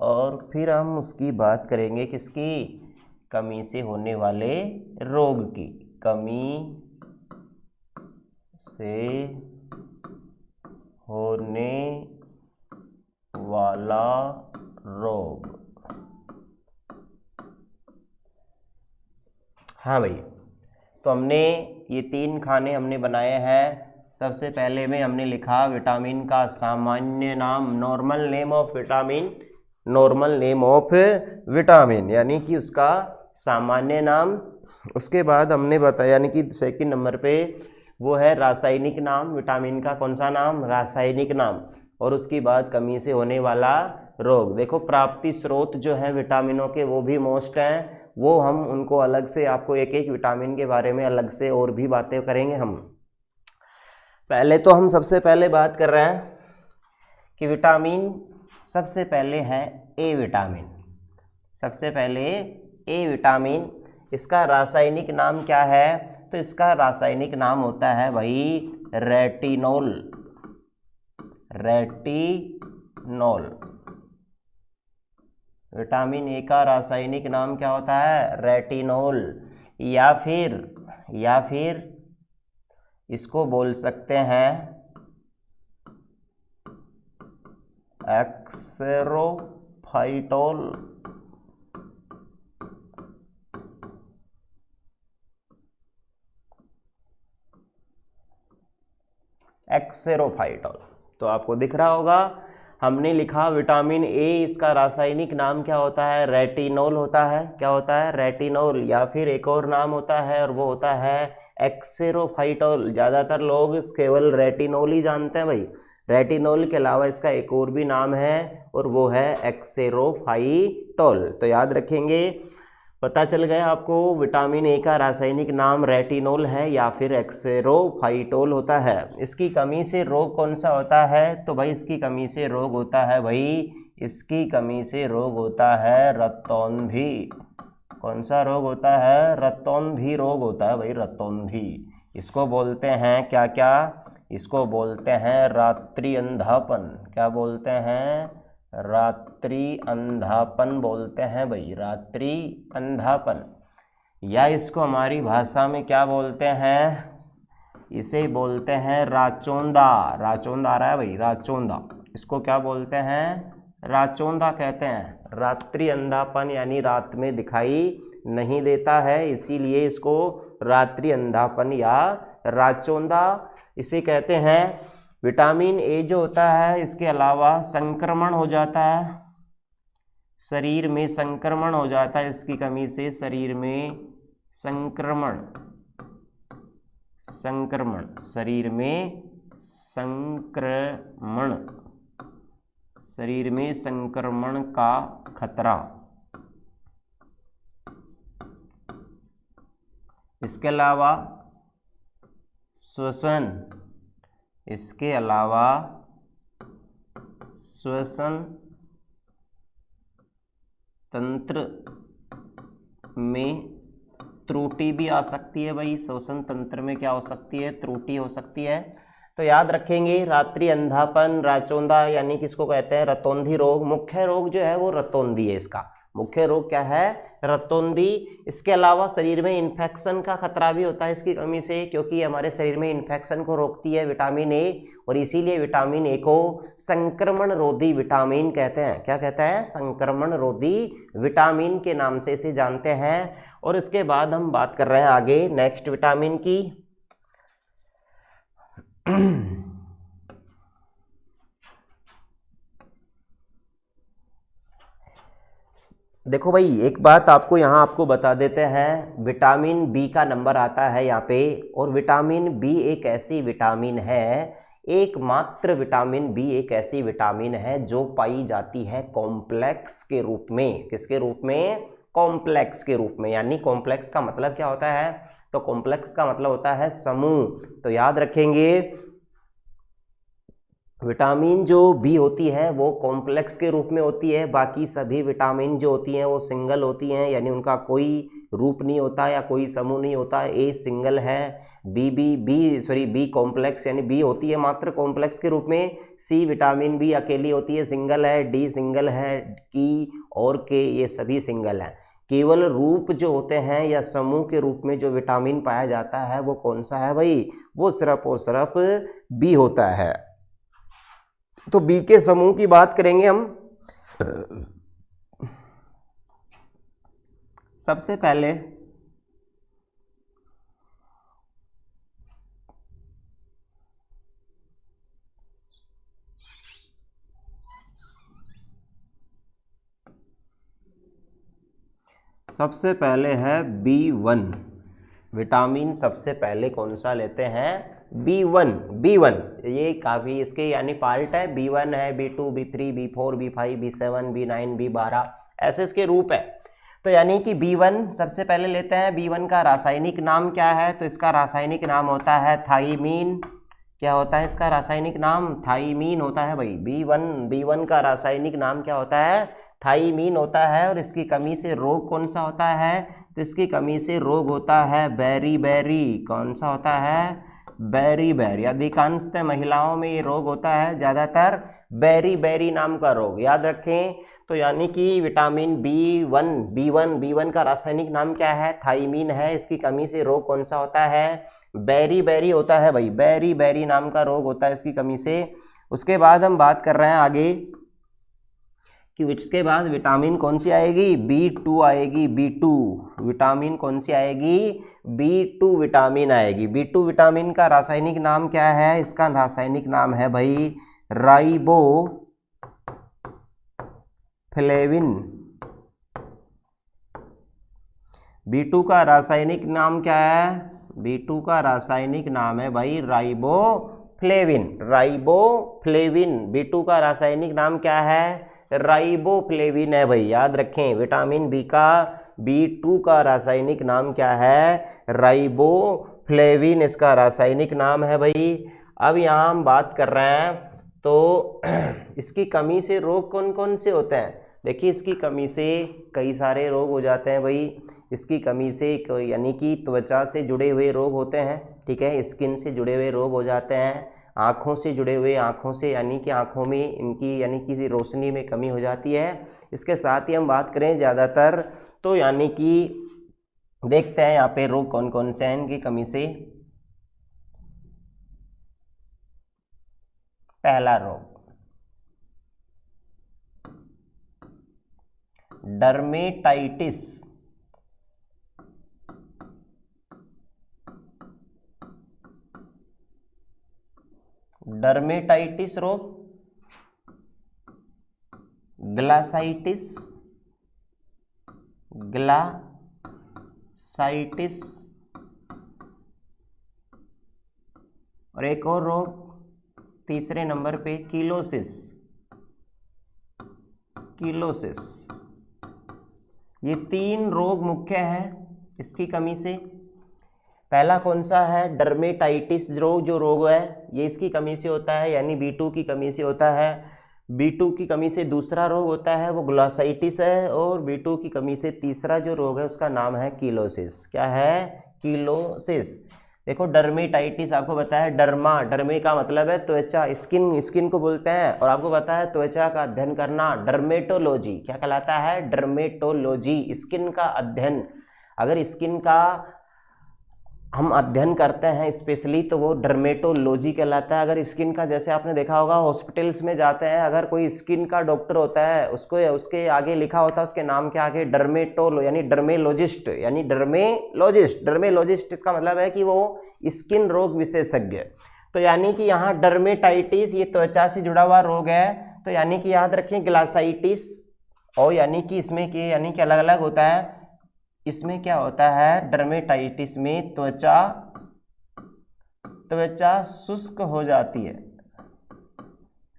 और फिर हम उसकी बात करेंगे किसकी? कमी से होने वाले रोग की। कमी से होने वाला रोग। हाँ भाई, तो हमने ये 3 खाने हमने बनाए हैं। सबसे पहले में हमने लिखा विटामिन का सामान्य नाम, नॉर्मल नेम ऑफ विटामिन, यानी कि उसका सामान्य नाम। उसके बाद हमने बताया, यानी कि सेकंड नंबर पे वो है रासायनिक नाम, विटामिन का कौन सा नाम? रासायनिक नाम। और उसकी बाद कमी से होने वाला रोग। देखो, प्राप्ति स्रोत जो है विटामिनों के वो भी मोस्ट हैं, वो हम उनको अलग से, आपको एक एक विटामिन के बारे में अलग से और भी बातें करेंगे हम। पहले तो हम सबसे पहले बात कर रहे हैं कि विटामिन, सबसे पहले है ए विटामिन। सबसे पहले ए विटामिन, इसका रासायनिक नाम क्या है? तो इसका रासायनिक नाम होता है भाई रेटिनोल। विटामिन ए का रासायनिक नाम क्या होता है? रेटिनोल। या फिर इसको बोल सकते हैं एक्सेरोफाइटोल। तो आपको दिख रहा होगा, हमने लिखा विटामिन ए, इसका रासायनिक नाम क्या होता है? रेटिनोल होता है। क्या होता है? रेटिनोल। या फिर एक और नाम होता है, और वो होता है एक्सेरोफाइटोल। ज़्यादातर लोग केवल रेटिनोल ही जानते हैं भाई। रेटिनोल के अलावा इसका एक और भी नाम है, और वो है एक्सेरोफाइटोल। तो याद रखेंगे, पता चल गया आपको, विटामिन ए का रासायनिक नाम रेटिनोल है या फिर एक्सेरोफाइटोल होता है। इसकी कमी से रोग कौन सा होता है? तो भाई इसकी कमी से रोग होता है रतौंधी। कौन सा रोग होता है? रतौंधी रोग होता है भाई, रतौंधी। इसको बोलते हैं क्या? इसको बोलते हैं रात्रि अंधापन। क्या बोलते हैं? रात्रि अंधापन बोलते हैं भाई, रात्रि अंधापन। या इसको हमारी भाषा में क्या बोलते हैं? इसे बोलते हैं राचोंदा। राचोंदा आ रहा है भाई, राचोंदा। इसको क्या बोलते हैं? राचोंदा कहते हैं। रात्रि अंधापन यानी रात में दिखाई नहीं देता है, इसीलिए इसको रात्रि अंधापन या राचोंदा इसे कहते हैं। विटामिन ए जो होता है, इसके अलावा संक्रमण हो जाता है, शरीर में संक्रमण हो जाता है इसकी कमी से। शरीर में संक्रमण, शरीर में संक्रमण, शरीर में संक्रमण का खतरा। इसके अलावा श्वसन, इसके अलावा श्वसन तंत्र में त्रुटि भी आ सकती है भाई। श्वसन तंत्र में क्या हो सकती है? त्रुटि हो सकती है। तो याद रखेंगे, रात्रि अंधापन, राचोंदा यानी किसको कहते हैं? रतौंधी रोग। मुख्य रोग जो है वो रतौंधी है। इसका मुख्य रोग क्या है? रतौंधी। इसके अलावा शरीर में इन्फेक्शन का खतरा भी होता है इसकी कमी से, क्योंकि हमारे शरीर में इन्फेक्शन को रोकती है विटामिन ए, और इसीलिए विटामिन ए को संक्रमण रोधी विटामिन कहते हैं। क्या कहते हैं? संक्रमण रोधी विटामिन के नाम से इसे जानते हैं। और इसके बाद हम बात कर रहे हैं आगे नेक्स्ट विटामिन की। देखो भाई, एक बात आपको यहाँ आपको बता देते हैं, विटामिन बी का नंबर आता है यहाँ पे, और विटामिन बी एक ऐसी विटामिन है, एकमात्र विटामिन बी एक ऐसी विटामिन है जो पाई जाती है कॉम्प्लेक्स के रूप में। किसके रूप में? कॉम्प्लेक्स के रूप में। यानी कॉम्प्लेक्स का मतलब क्या होता है? तो कॉम्प्लेक्स का मतलब होता है समूह। तो याद रखेंगे, विटामिन जो बी होती है वो कॉम्प्लेक्स के रूप में होती है, बाकी सभी विटामिन जो होती हैं वो सिंगल होती हैं, यानी उनका कोई रूप नहीं होता या कोई समूह नहीं होता। ए सिंगल है, बी कॉम्प्लेक्स यानी बी होती है मात्र कॉम्प्लेक्स के रूप में। सी विटामिन बी अकेली होती है, सिंगल है। डी सिंगल है, की और के ये सभी सिंगल हैं। केवल रूप जो होते हैं या समूह के रूप में जो विटामिन पाया जाता है वो कौन सा है भाई? वो सिर्फ और सिर्फ बी होता है। तो बी के समूह की बात करेंगे हम। सबसे पहले है B1 विटामिन। सबसे पहले कौन सा लेते हैं? B1 ये काफ़ी इसके यानी पार्ट है। B1 है, B2, B3, B4, B5, B7, B9, B12 ऐसे इसके रूप है। तो यानी कि B1 सबसे पहले लेते हैं। B1 का रासायनिक नाम क्या है? तो इसका रासायनिक नाम होता है थाइमीन। क्या होता है इसका रासायनिक नाम? थाइमीन होता है भाई। B1 का रासायनिक नाम क्या होता है? थाइमीन होता है। और इसकी कमी से रोग कौन सा होता है? तो इसकी कमी से रोग होता है बेरी। कौन सा होता है? बेरी। अधिकांशतः महिलाओं में ये रोग होता है, ज़्यादातर बेरी नाम का रोग। याद रखें। तो यानी कि विटामिन B1 का रासायनिक नाम क्या है? थाइमीन है। इसकी कमी से रोग कौन सा होता है? बेरी होता है भाई। बेरी नाम का रोग होता है इसकी कमी से। उसके बाद हम बात कर रहे हैं आगे कि इसके बाद विटामिन कौन सी आएगी? B2 आएगी। B2 विटामिन कौन सी आएगी? B2 विटामिन आएगी। B2 विटामिन का रासायनिक नाम क्या है? इसका रासायनिक नाम है भाई राइबोफ्लेविन। B2 का रासायनिक नाम क्या है? B2 का रासायनिक नाम है भाई राइबोफ्लेविन। B2 का रासायनिक नाम क्या है? राइबोफ्लेविन है भाई। याद रखें, विटामिन बी का B2 का रासायनिक नाम क्या है? राइबोफ्लेविन इसका रासायनिक नाम है भाई। अब यहाँ हम बात कर रहे हैं तो इसकी कमी से रोग कौन कौन से होते हैं? देखिए, इसकी कमी से कई सारे रोग हो जाते हैं भाई। इसकी कमी से यानी कि त्वचा से जुड़े हुए रोग होते हैं, ठीक है, स्किन से जुड़े हुए रोग हो जाते हैं, आँखों से जुड़े हुए, आँखों से यानी कि आँखों में इनकी यानी कि रोशनी में कमी हो जाती है। इसके साथ ही हम बात करें ज़्यादातर तो यानी कि देखते हैं यहाँ पे रोग कौन कौन से हैं इनकी कमी से। पहला रोग डर्मेटाइटिस। डर्मेटाइटिस रोग, ग्लासाइटिस, ग्लासाइटिस, और एक और रोग तीसरे नंबर पे किलोसिस। किलोसिस, ये 3 रोग मुख्य हैं इसकी कमी से। पहला कौन सा है? डर्मेटाइटिस रोग, जो रोग है ये इसकी कमी से होता है, यानी B2 की कमी से होता है। B2 की कमी से दूसरा रोग होता है वो ग्लासाइटिस है, और B2 की कमी से तीसरा जो रोग है उसका नाम है किलोसिस। क्या है? किलोसिस। देखो डर्मेटाइटिस आपको पता है, डर्मा, डर्मे का मतलब है त्वचा, स्किन, स्किन को बोलते हैं, और आपको पता है त्वचा का अध्ययन करना डर्मेटोलॉजी। क्या कहलाता है? डर्मेटोलॉजी, स्किन का अध्ययन। अगर स्किन का हम अध्ययन करते हैं स्पेशली तो वो डर्मेटोलॉजी कहलाता है। अगर स्किन का, जैसे आपने देखा होगा हॉस्पिटल्स में जाते हैं, अगर कोई स्किन का डॉक्टर होता है उसको उसके आगे लिखा होता है उसके नाम के आगे डर्मेटोलो यानी डर्मेलॉजिस्ट, यानी डर्मेलॉजिस्ट। डर्मेलॉजिस्ट इसका मतलब है कि वो स्किन रोग विशेषज्ञ। तो यानी कि यहाँ डर्मेटाइटिस ये त्वचा से जुड़ा हुआ रोग है, तो यानी कि याद रखें ग्लासाइटिस, और यानी कि इसमें कि यानी कि अलग अलग होता है। इसमें क्या होता है? डर्मेटाइटिस में त्वचा शुष्क हो जाती है।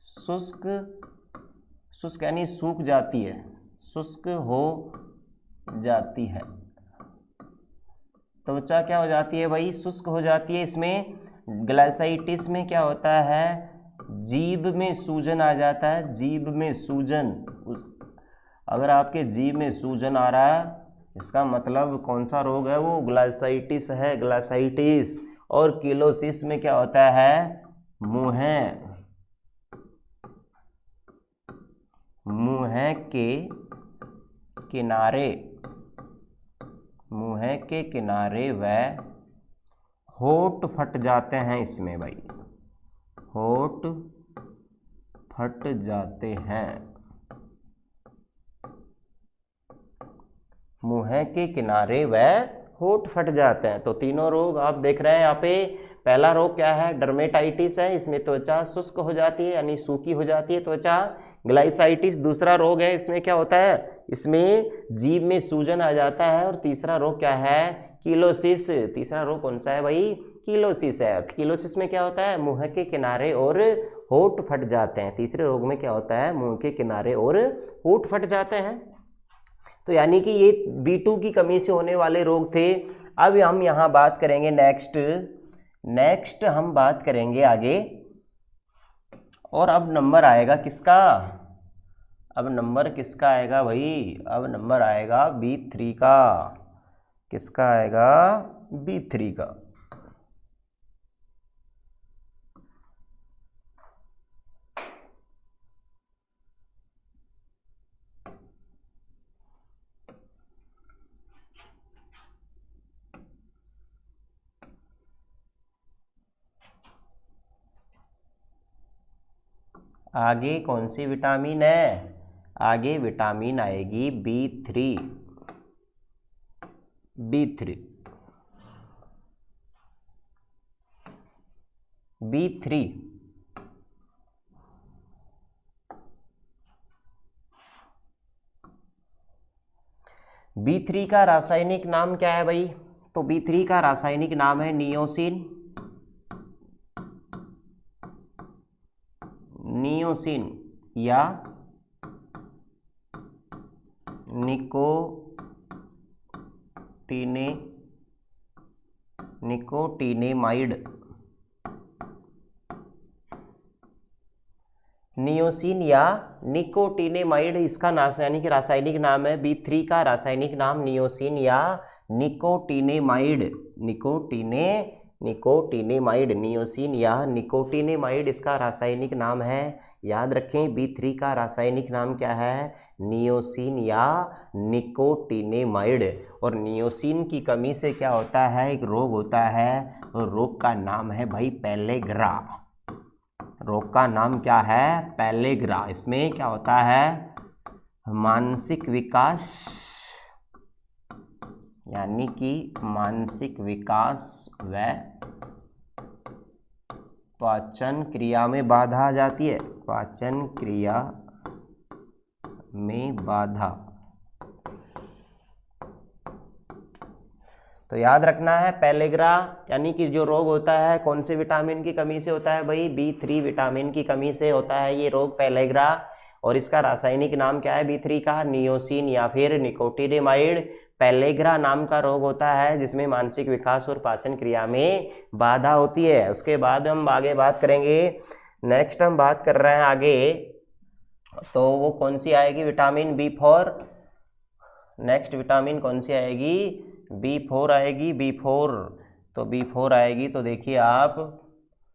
शुष्क यानी सूख जाती है, शुष्क हो जाती है। त्वचा क्या हो जाती है भाई? शुष्क हो जाती है। इसमें ग्लासाइटिस में क्या होता है? जीभ में सूजन आ जाता है, जीभ में सूजन। अगर आपके जीभ में सूजन आ रहा है इसका मतलब कौन सा रोग है? वो ग्लासाइटिस है, ग्लासाइटिस। और किलोसिस में क्या होता है? मुंह के किनारे व होंठ फट जाते हैं। इसमें भाई होंठ फट जाते हैं, मुंह के किनारे व होंठ फट जाते हैं। तो तीनों रोग आप देख रहे हैं यहाँ पे। पहला रोग क्या है? डर्मेटाइटिस है, इसमें त्वचा शुष्क हो जाती है यानी सूखी हो जाती है त्वचा। ग्लाइसाइटिस दूसरा रोग है, इसमें क्या होता है? इसमें जीभ में सूजन आ जाता है। और तीसरा रोग क्या है? किलोसिस। तीसरा रोग कौन सा है भाई? किलोसिस है। किलोसिस में क्या होता है? मुंह के किनारे और होंठ फट जाते हैं। तीसरे रोग में क्या होता है? मुंह के किनारे और होंठ फट जाते हैं। तो यानी कि ये B2 की कमी से होने वाले रोग थे। अब हम यहाँ बात करेंगे नेक्स्ट हम बात करेंगे आगे, और अब नंबर आएगा किसका? अब नंबर किसका आएगा भाई? अब नंबर आएगा B3 का। किसका आएगा? B3 का। आगे कौन सी विटामिन है? आगे विटामिन आएगी B3। B3 B3 का रासायनिक नाम क्या है भाई? तो B3 का रासायनिक नाम है नियोसिन। या निकोटिनेमाइड। नियोसिन या निकोटिनेमाइड इसका यानी कि रासायनिक नाम है। B3 का रासायनिक नाम नियोसिन या निकोटिनेमाइड। निकोटिनेमाइड, नियोसिन या निकोटिनेमाइड इसका रासायनिक नाम है। याद रखें B3 का रासायनिक नाम क्या है? नियोसिन या निकोटिनेमाइड। और नियोसिन की कमी से क्या होता है? एक रोग होता है, और रोग का नाम है भाई पेलेग्रा। रोग का नाम क्या है? पेलेग्रा। इसमें क्या होता है? मानसिक विकास, यानी कि मानसिक विकास व पाचन क्रिया में बाधा आ जाती है। पाचन क्रिया में बाधा। तो याद रखना है पेलेग्रा यानी कि जो रोग होता है कौन से विटामिन की कमी से होता है भाई? B3 विटामिन की कमी से होता है ये रोग पेलेग्रा। और इसका रासायनिक नाम क्या है B3 का? नियोसिन या फिर निकोटिनेमाइड। पेलेग्रा नाम का रोग होता है जिसमें मानसिक विकास और पाचन क्रिया में बाधा होती है। उसके बाद हम आगे बात करेंगे। नेक्स्ट हम बात कर रहे हैं आगे, तो वो कौन सी आएगी? Vitamin B4। नेक्स्ट विटामिन कौन सी आएगी? B4 आएगी। B4, तो B4 आएगी तो देखिए आप,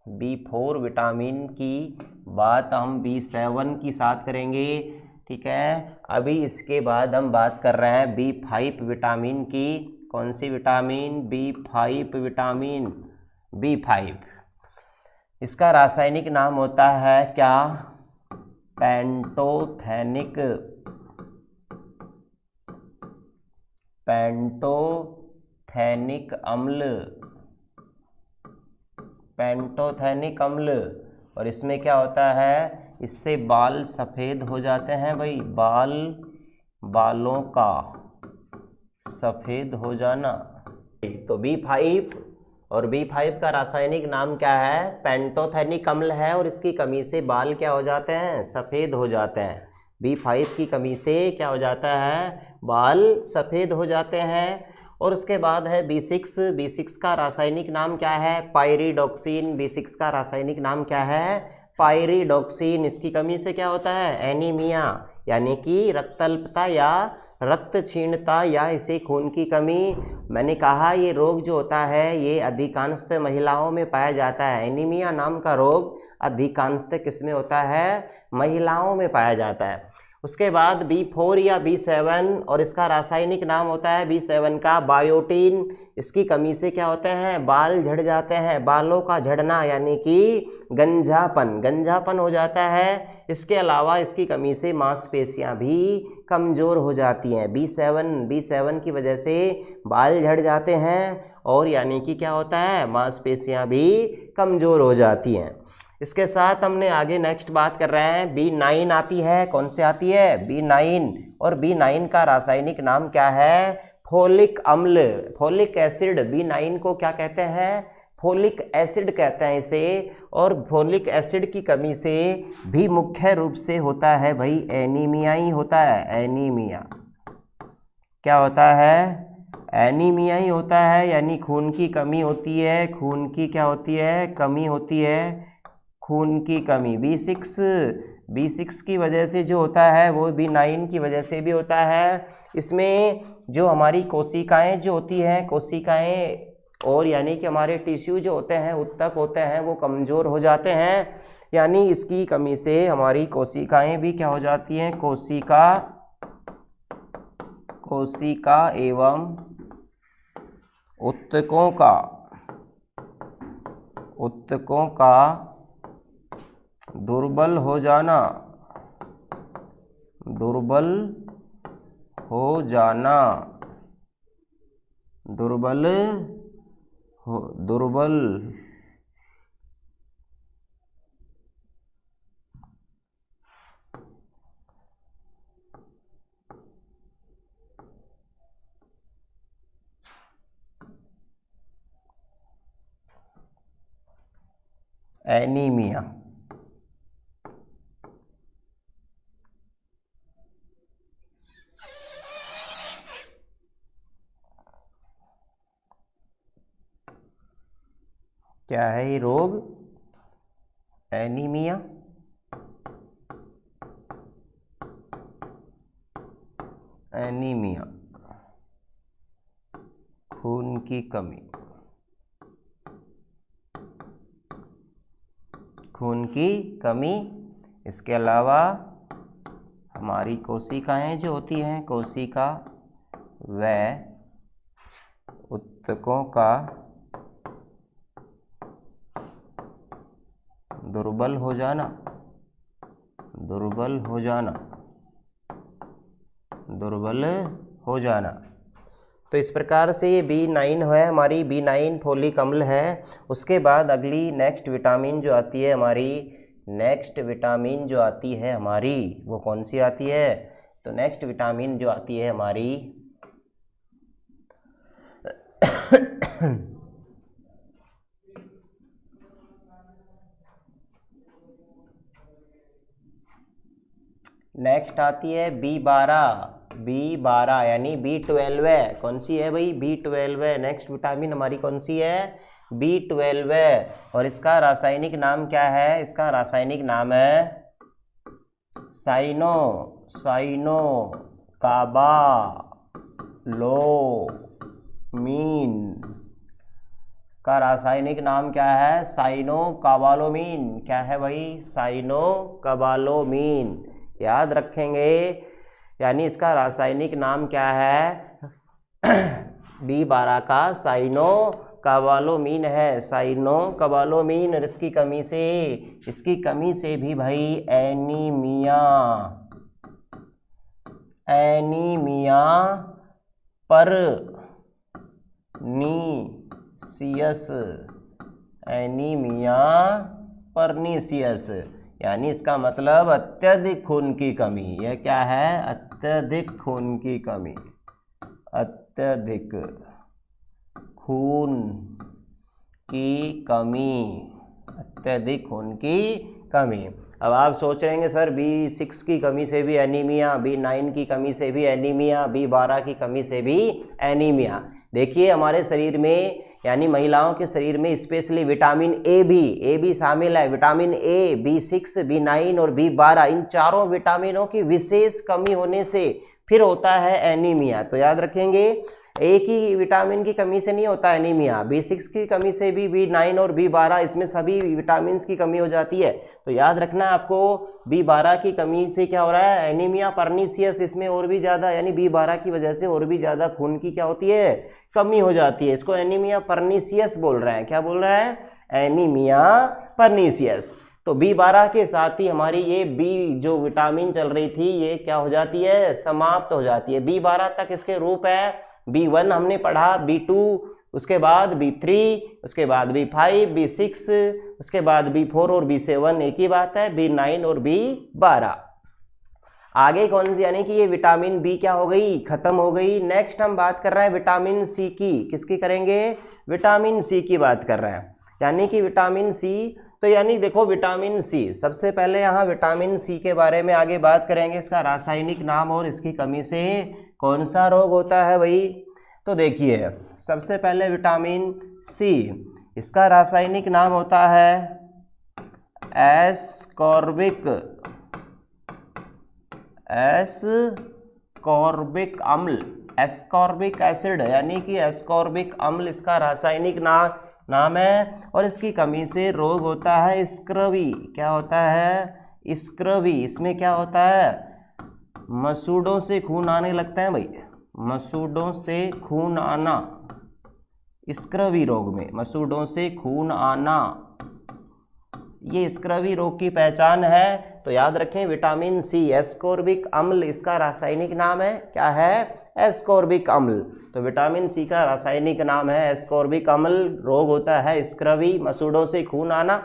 B4 विटामिन की बात हम B7 की साथ करेंगे, ठीक है। अभी इसके बाद हम बात कर रहे हैं B5 विटामिन की। कौन सी विटामिन? B5 vitamin. B5 इसका रासायनिक नाम होता है क्या? पेंटोथेनिक। पेंटोथेनिक अम्ल। पेंटोथेनिक अम्ल। और इसमें क्या होता है? इससे बाल सफ़ेद हो जाते हैं भाई। बालों का सफ़ेद हो जाना। तो B5 और B5 का रासायनिक नाम क्या है? पेंटोथेनिक अम्ल है। और इसकी कमी से बाल क्या हो जाते हैं? सफ़ेद हो जाते हैं। B5 की कमी से क्या हो जाता है? बाल सफ़ेद हो जाते हैं। और उसके बाद है B6। B6 का रासायनिक नाम क्या है? पायरिडॉक्सिन। B6 का रासायनिक नाम क्या है? पायरिडॉक्सिन। इसकी कमी से क्या होता है? एनीमिया, यानी कि रक्तअल्पता या रक्त क्षीणता या इसे खून की कमी। मैंने कहा ये रोग जो होता है ये अधिकांशतः महिलाओं में पाया जाता है। एनीमिया नाम का रोग अधिकांशतः किसमें होता है? महिलाओं में पाया जाता है। उसके बाद B4 या B7 और इसका रासायनिक नाम होता है B7 का बायोटीन। इसकी कमी से क्या होते हैं? बाल झड़ जाते हैं। बालों का झड़ना यानी कि गंजापन हो जाता है। इसके अलावा इसकी कमी से मांसपेशियां भी कमज़ोर हो जाती हैं। B7 की वजह से बाल झड़ जाते हैं और यानी कि क्या होता है? मांसपेशियां भी कमज़ोर हो जाती हैं। इसके साथ हमने आगे नेक्स्ट बात कर रहे हैं B9 आती है। कौन से आती है? B9। और B9 का रासायनिक नाम क्या है? फोलिक अम्ल, फोलिक एसिड। B9 को क्या कहते हैं? फोलिक एसिड कहते हैं इसे। और फोलिक एसिड की कमी से भी मुख्य रूप से होता है भाई एनीमिया ही होता है। एनीमिया क्या होता है? एनीमिया ही होता है, यानी खून की कमी होती है। खून की क्या होती है? कमी होती है। खून की कमी। B6 की वजह से जो होता है वो B9 की वजह से भी होता है। इसमें जो हमारी कोशिकाएं जो होती हैं, कोशिकाएं और यानी कि हमारे टिश्यू जो होते हैं, ऊतक होते हैं, वो कमज़ोर हो जाते हैं। यानी इसकी कमी से हमारी कोशिकाएं भी क्या हो जाती हैं? कोशिका एवं ऊतकों का दुर्बल हो जाना। एनीमिया। क्या है ये रोग? एनीमिया। एनीमिया, खून की कमी। खून की कमी। इसके अलावा हमारी कोशिकाएं जो होती हैं, कोशिका व ऊतकों का दुर्बल हो जाना, दुर्बल हो जाना, दुर्बल हो जाना। तो इस प्रकार से ये B9 है हमारी, B9 फोलिक अम्ल है। उसके बाद अगली नेक्स्ट विटामिन जो आती है हमारी, नेक्स्ट विटामिन जो आती है हमारी वो कौन सी आती है? तो नेक्स्ट विटामिन जो आती है हमारी नेक्स्ट आती है B12 यानी B12 है। कौन सी है भाई? B12 है। नेक्स्ट विटामिन हमारी कौन सी है? B12 है। और इसका रासायनिक नाम क्या है? इसका रासायनिक नाम है साइनो काबालोमीन। इसका रासायनिक नाम क्या है? साइनोकाबालोमीन। क्या है भाई? साइनोकाबालोमीन। याद रखेंगे, यानी इसका रासायनिक नाम क्या है? B12 का साइनोकाबालोमीन है, साइनोकाबालोमीन। और इसकी कमी से भी भाई एनीमिया परनीसियस, यानी इसका मतलब अत्यधिक खून की कमी। यह क्या है? अत्यधिक खून की कमी, अत्यधिक खून की कमी, अत्यधिक खून की कमी। अब आप सोच रहे हैं सर B6 की कमी से भी एनीमिया, B9 की कमी से भी एनीमिया, B12 की कमी से भी एनीमिया। देखिए हमारे शरीर में, यानी महिलाओं के शरीर में स्पेशली विटामिन ए भी शामिल है। विटामिन ए, B6, B9 और B12, इन चारों विटामिनों की विशेष कमी होने से फिर होता है एनीमिया। तो याद रखेंगे, एक ही विटामिन की कमी से नहीं होता एनीमिया, B6 की कमी से भी, B9 और B12, इसमें सभी विटामिन की कमी हो जाती है। तो याद रखना आपको, B12 की कमी से क्या हो रहा है? Anaemia pernicious. इसमें और भी ज़्यादा, यानी B12 की वजह से और भी ज़्यादा खून की क्या होती है? कमी हो जाती है। इसको एनीमिया परनीसियस बोल रहे हैं। क्या बोल रहे हैं? Anaemia pernicious. तो B12 के साथ ही हमारी ये B जो विटामिन चल रही थी, ये क्या हो जाती है? समाप्त हो जाती है। B12 तक इसके रूप है, B1 हमने पढ़ा, B2, उसके बाद B3, उसके बाद B5, B6, उसके बाद B4 और B7 एक ही बात है, B9 और B12। आगे कौन सी, यानी कि ये विटामिन B क्या हो गई? खत्म हो गई। नेक्स्ट हम बात कर रहे हैं विटामिन C की। किसकी करेंगे? विटामिन C की बात कर रहे हैं, यानी कि विटामिन C। तो यानी देखो विटामिन C, सबसे पहले यहाँ विटामिन C के बारे में आगे बात करेंगे, इसका रासायनिक नाम और इसकी कमी से कौन सा रोग होता है भाई। तो देखिए सबसे पहले विटामिन C, इसका रासायनिक नाम होता है एस्कॉर्बिक अम्ल, एस्कॉर्बिक एसिड, यानी कि एस्कॉर्बिक अम्ल इसका रासायनिक नाम है। और इसकी कमी से रोग होता है स्क्रवी। क्या होता है? स्क्रवी। इसमें क्या होता है? मसूड़ों से खून आने लगता है भाई, मसूड़ों से खून आना, स्क्रवी रोग में मसूड़ों से खून आना, ये स्क्रवी रोग की पहचान है। तो याद रखें विटामिन C, एस्कॉर्बिक अम्ल इसका रासायनिक नाम है। क्या है? एस्कॉर्बिक अम्ल। तो विटामिन C का रासायनिक नाम है एस्कॉर्बिक अम्ल। रोग होता है स्क्रवी, मसूड़ों से खून आना।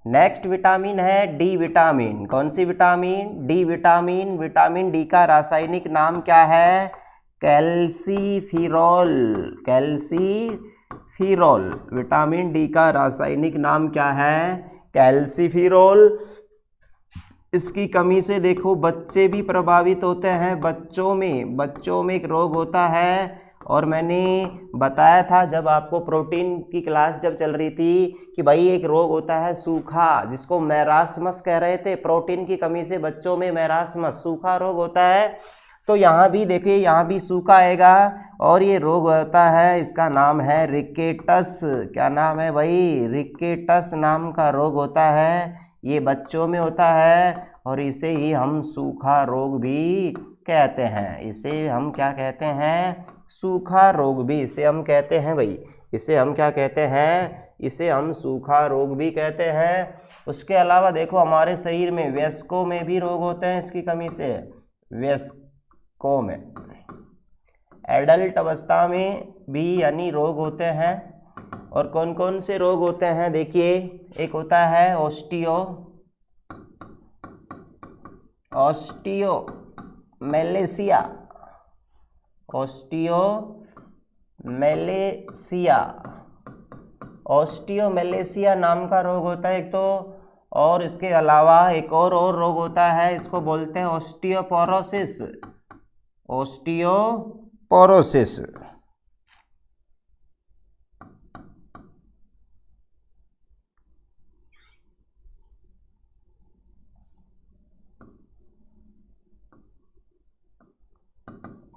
नेक्स्ट विटामिन है डी विटामिन। कौन सी vitamin? D vitamin. Vitamin D का रासायनिक नाम क्या है? कैल्सीफिरॉल, कैल्सीफिरॉल। विटामिन डी का रासायनिक नाम क्या है? कैल्सीफिरॉल। इसकी कमी से देखो बच्चे भी प्रभावित होते हैं, बच्चों में एक रोग होता है। और मैंने बताया था जब आपको प्रोटीन की क्लास जब चल रही थी कि भाई एक रोग होता है सूखा, जिसको मैरास्मस कह रहे थे। प्रोटीन की कमी से बच्चों में मैरास्मस, सूखा रोग होता है। तो यहाँ भी देखिए, यहाँ भी सूखा आएगा और ये रोग होता है, इसका नाम है रिकेटस। क्या नाम है भाई? रिकेटस नाम का रोग होता है। ये बच्चों में होता है और इसे ही हम सूखा रोग भी कहते हैं। इसे हम क्या कहते हैं? सूखा रोग भी इसे हम कहते हैं भाई। इसे हम क्या कहते हैं? इसे हम सूखा रोग भी कहते हैं। उसके अलावा देखो हमारे शरीर में वयस्कों में भी रोग होते हैं इसकी कमी से। वयस्कों में, एडल्ट अवस्था में भी यानी रोग होते हैं। और कौन कौन से रोग होते हैं देखिए, एक होता है ऑस्टियोमेलेसिया। ऑस्टियोमेलेसिया नाम का रोग होता है एक तो। और इसके अलावा एक और रोग होता है, इसको बोलते हैं ऑस्टियोपोरोसिस। ऑस्टियोपोरोसिस।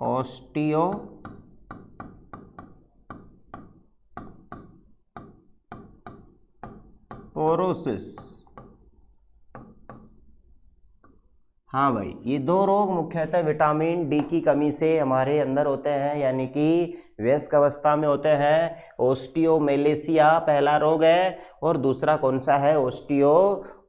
ऑस्टियोपोरोसिस। हाँ भाई, ये दो रोग मुख्यतः विटामिन डी की कमी से हमारे अंदर होते हैं, यानी कि वयस्क अवस्था में होते हैं। ऑस्टियोमेलेसिया पहला रोग है, और दूसरा कौन सा है?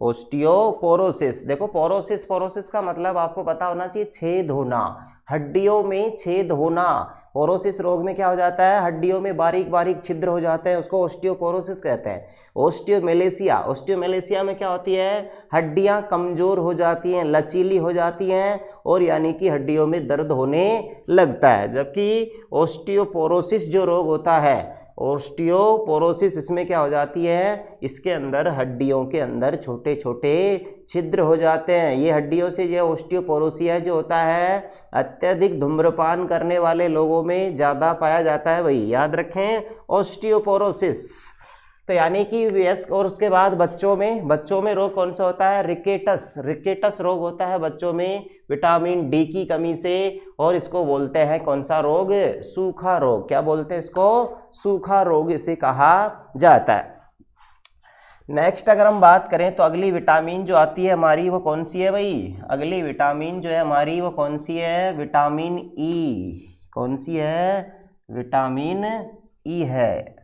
ऑस्टियोपोरोसिस। देखो पोरोसिस का मतलब आपको पता होना चाहिए, छेद होना, हड्डियों में छेद होना। पोरोसिस रोग में क्या हो जाता है? हड्डियों में बारीक बारीक छिद्र हो जाते हैं, उसको ऑस्टियोपोरोसिस कहते हैं। ऑस्टियोमेलेसिया में क्या होती है? हड्डियां कमजोर हो जाती हैं, लचीली हो जाती हैं, और यानी कि हड्डियों में दर्द होने लगता है। जबकि ऑस्टियोपोरोसिस जो रोग होता है, ऑस्टियोपोरोसिस, इसमें क्या हो जाती है? इसके अंदर हड्डियों के अंदर छोटे छोटे छिद्र हो जाते हैं। ये हड्डियों से जो ऑस्टियोपोरोसिया जो होता है, अत्यधिक धूम्रपान करने वाले लोगों में ज़्यादा पाया जाता है भाई, याद रखें ऑस्टियोपोरोसिस। तो यानी कि वयस्क, और उसके बाद बच्चों में रोग कौन सा होता है? रिकेटस रोग होता है बच्चों में विटामिन डी की कमी से, और इसको बोलते हैं कौन सा रोग? सूखा रोग। क्या बोलते हैं इसको? सूखा रोग इसे कहा जाता है। नेक्स्ट अगर हम बात करें तो अगली विटामिन जो आती है हमारी वो कौन सी है भाई? अगली विटामिन जो है हमारी वो कौन सी है? Vitamin E. कौन सी है? विटामिन ई है।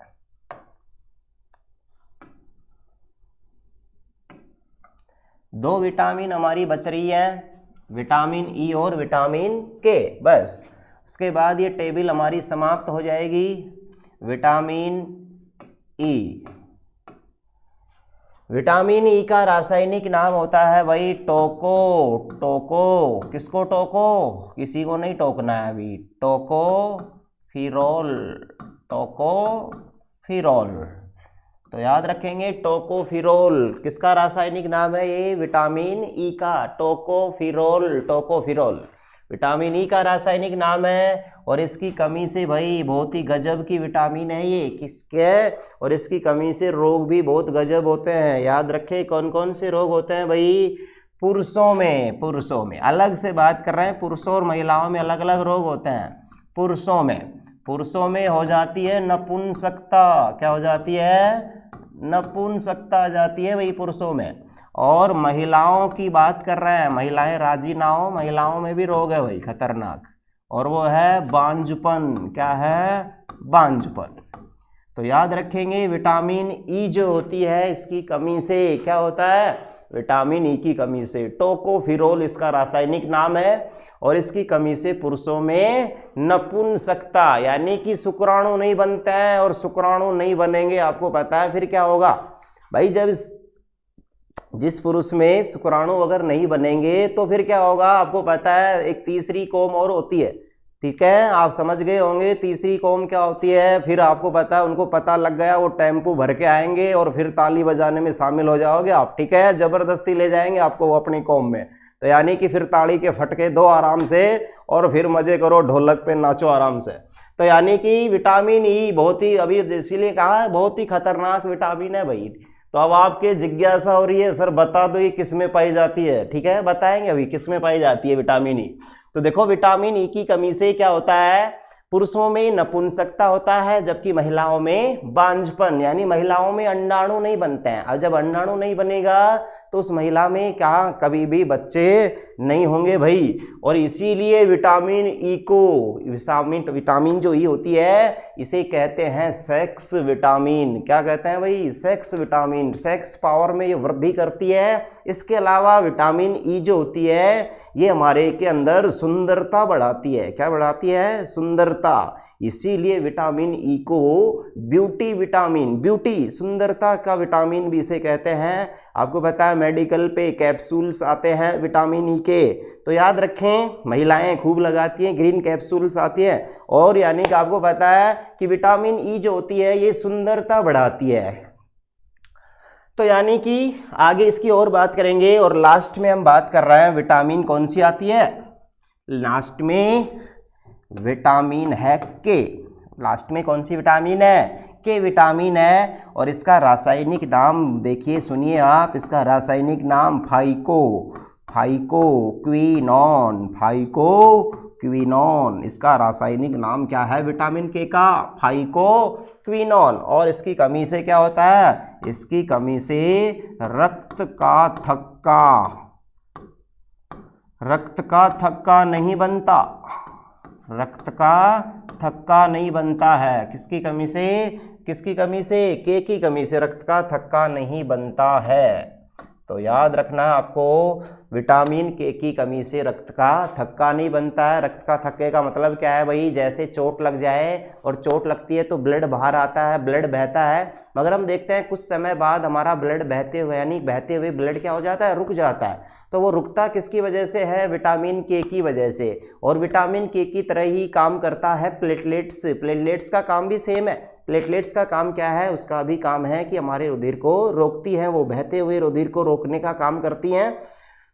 दो विटामिन हमारी बच रही है, विटामिन ई और विटामिन के, बस। उसके बाद ये टेबल हमारी समाप्त हो जाएगी। विटामिन ई, विटामिन ई का रासायनिक नाम होता है भाई टोको। किसको टोको? किसी को नहीं टोकना है अभी। टोकोफिरोल। तो याद रखेंगे टोकोफिरोल किसका रासायनिक नाम है? ये विटामिन ई का, टोकोफिरोल विटामिन ई का रासायनिक नाम है। और इसकी कमी से भाई बहुत ही गजब की विटामिन है ये, किसके? और इसकी कमी से रोग भी बहुत गजब होते हैं। याद रखें कौन कौन से रोग होते हैं भाई? पुरुषों में अलग से बात कर रहे हैं, पुरुषों और महिलाओं में अलग अलग रोग होते हैं। पुरुषों में हो जाती है नपुंसकता। क्या हो जाती है? नपुंसकता आ जाती है भाई पुरुषों में। और महिलाओं की बात कर रहे हैं, महिलाएं राजी ना हो, महिलाओं में भी रोग है भाई खतरनाक, और वो है बांझपन। क्या है? बांझपन। तो याद रखेंगे विटामिन ई जो होती है इसकी कमी से क्या होता है? विटामिन ई की कमी से टोकोफिरोल इसका रासायनिक नाम है, और इसकी कमी से पुरुषों में नपुंसकता, यानी कि शुक्राणु नहीं बनते हैं, और शुक्राणु नहीं बनेंगे आपको पता है फिर क्या होगा भाई? जब जिस पुरुष में शुक्राणु अगर नहीं बनेंगे तो फिर क्या होगा आपको पता है? एक तीसरी कौम और होती है, ठीक है, आप समझ गए होंगे तीसरी कौम क्या होती है। फिर आपको पता है, उनको पता लग गया, वो टेम्पू भर के आएंगे और फिर ताली बजाने में शामिल हो जाओगे आप, ठीक है, जबरदस्ती ले जाएंगे आपको वो अपनी कौम में। तो यानी कि फिर ताली के फटके दो आराम से, और फिर मजे करो, ढोलक पे नाचो आराम से। तो यानी कि विटामिन ई बहुत ही, अभी इसीलिए कहा है बहुत ही खतरनाक विटामिन है भाई। तो अब आपके जिज्ञासा हो रही है सर बता दो ये किस में पाई जाती है? ठीक है, बताएंगे अभी किस में पाई जाती है विटामिन ई। तो देखो विटामिन ई की कमी से क्या होता है? पुरुषों में नपुंसकता होता है, जबकि महिलाओं में बांझपन, यानी महिलाओं में अंडाणु नहीं बनते हैं। और जब अंडाणु नहीं बनेगा तो उस महिला में क्या कभी भी बच्चे नहीं होंगे भाई। और इसीलिए विटामिन ई को, विटामिन जो ई होती है इसे कहते हैं सेक्स विटामिन। क्या कहते हैं भाई? Sex vitamin. सेक्स पावर में ये वृद्धि करती है। इसके अलावा विटामिन ई जो होती है ये हमारे के अंदर सुंदरता बढ़ाती है। क्या बढ़ाती है? सुंदरता। इसीलिए विटामिन ई को ब्यूटी विटामिन, ब्यूटी सुंदरता का विटामिन भी इसे कहते हैं। आपको पता है मेडिकल पे कैप्सूल्स आते हैं विटामिन ई के, तो याद रखें महिलाएं खूब लगाती हैं, ग्रीन कैप्सूल्स आती हैं। और यानी कि आपको पता है कि विटामिन ई जो होती है ये सुंदरता बढ़ाती है। तो यानी कि आगे इसकी और बात करेंगे। और लास्ट में हम बात कर रहे हैं विटामिन कौन सी आती है? लास्ट में विटामिन है के। लास्ट में कौन सी विटामिन है? के विटामिन है। और इसका रासायनिक नाम देखिए, सुनिए आप, इसका रासायनिक नाम फाइकोक्विनोन। फाइकोक्विनोन इसका रासायनिक नाम क्या है विटामिन के का? फाइकोक्विनोन। और इसकी कमी से क्या होता है? इसकी कमी से रक्त का थक्का नहीं बनता। रक्त का थक्का नहीं बनता है। किसकी कमी से? किसकी कमी से? के की कमी से रक्त का थक्का नहीं बनता है। तो याद रखना आपको, विटामिन के की कमी से रक्त का थक्का नहीं बनता है। रक्त का थक्के का मतलब क्या है भाई? जैसे चोट लग जाए और चोट लगती है तो ब्लड बाहर आता है, ब्लड बहता है, मगर हम देखते हैं कुछ समय बाद हमारा ब्लड बहते हुए, यानी बहते हुए ब्लड क्या हो जाता है? रुक जाता है। तो वो रुकता किसकी वजह से है? विटामिन के की वजह से। और विटामिन के की तरह ही काम करता है प्लेटलेट्स। प्लेटलेट्स का काम भी सेम है। प्लेटलेट्स का काम क्या है? उसका भी काम है कि हमारे रुधिर को रोकती हैं, वो बहते हुए रुधिर को रोकने का काम करती हैं।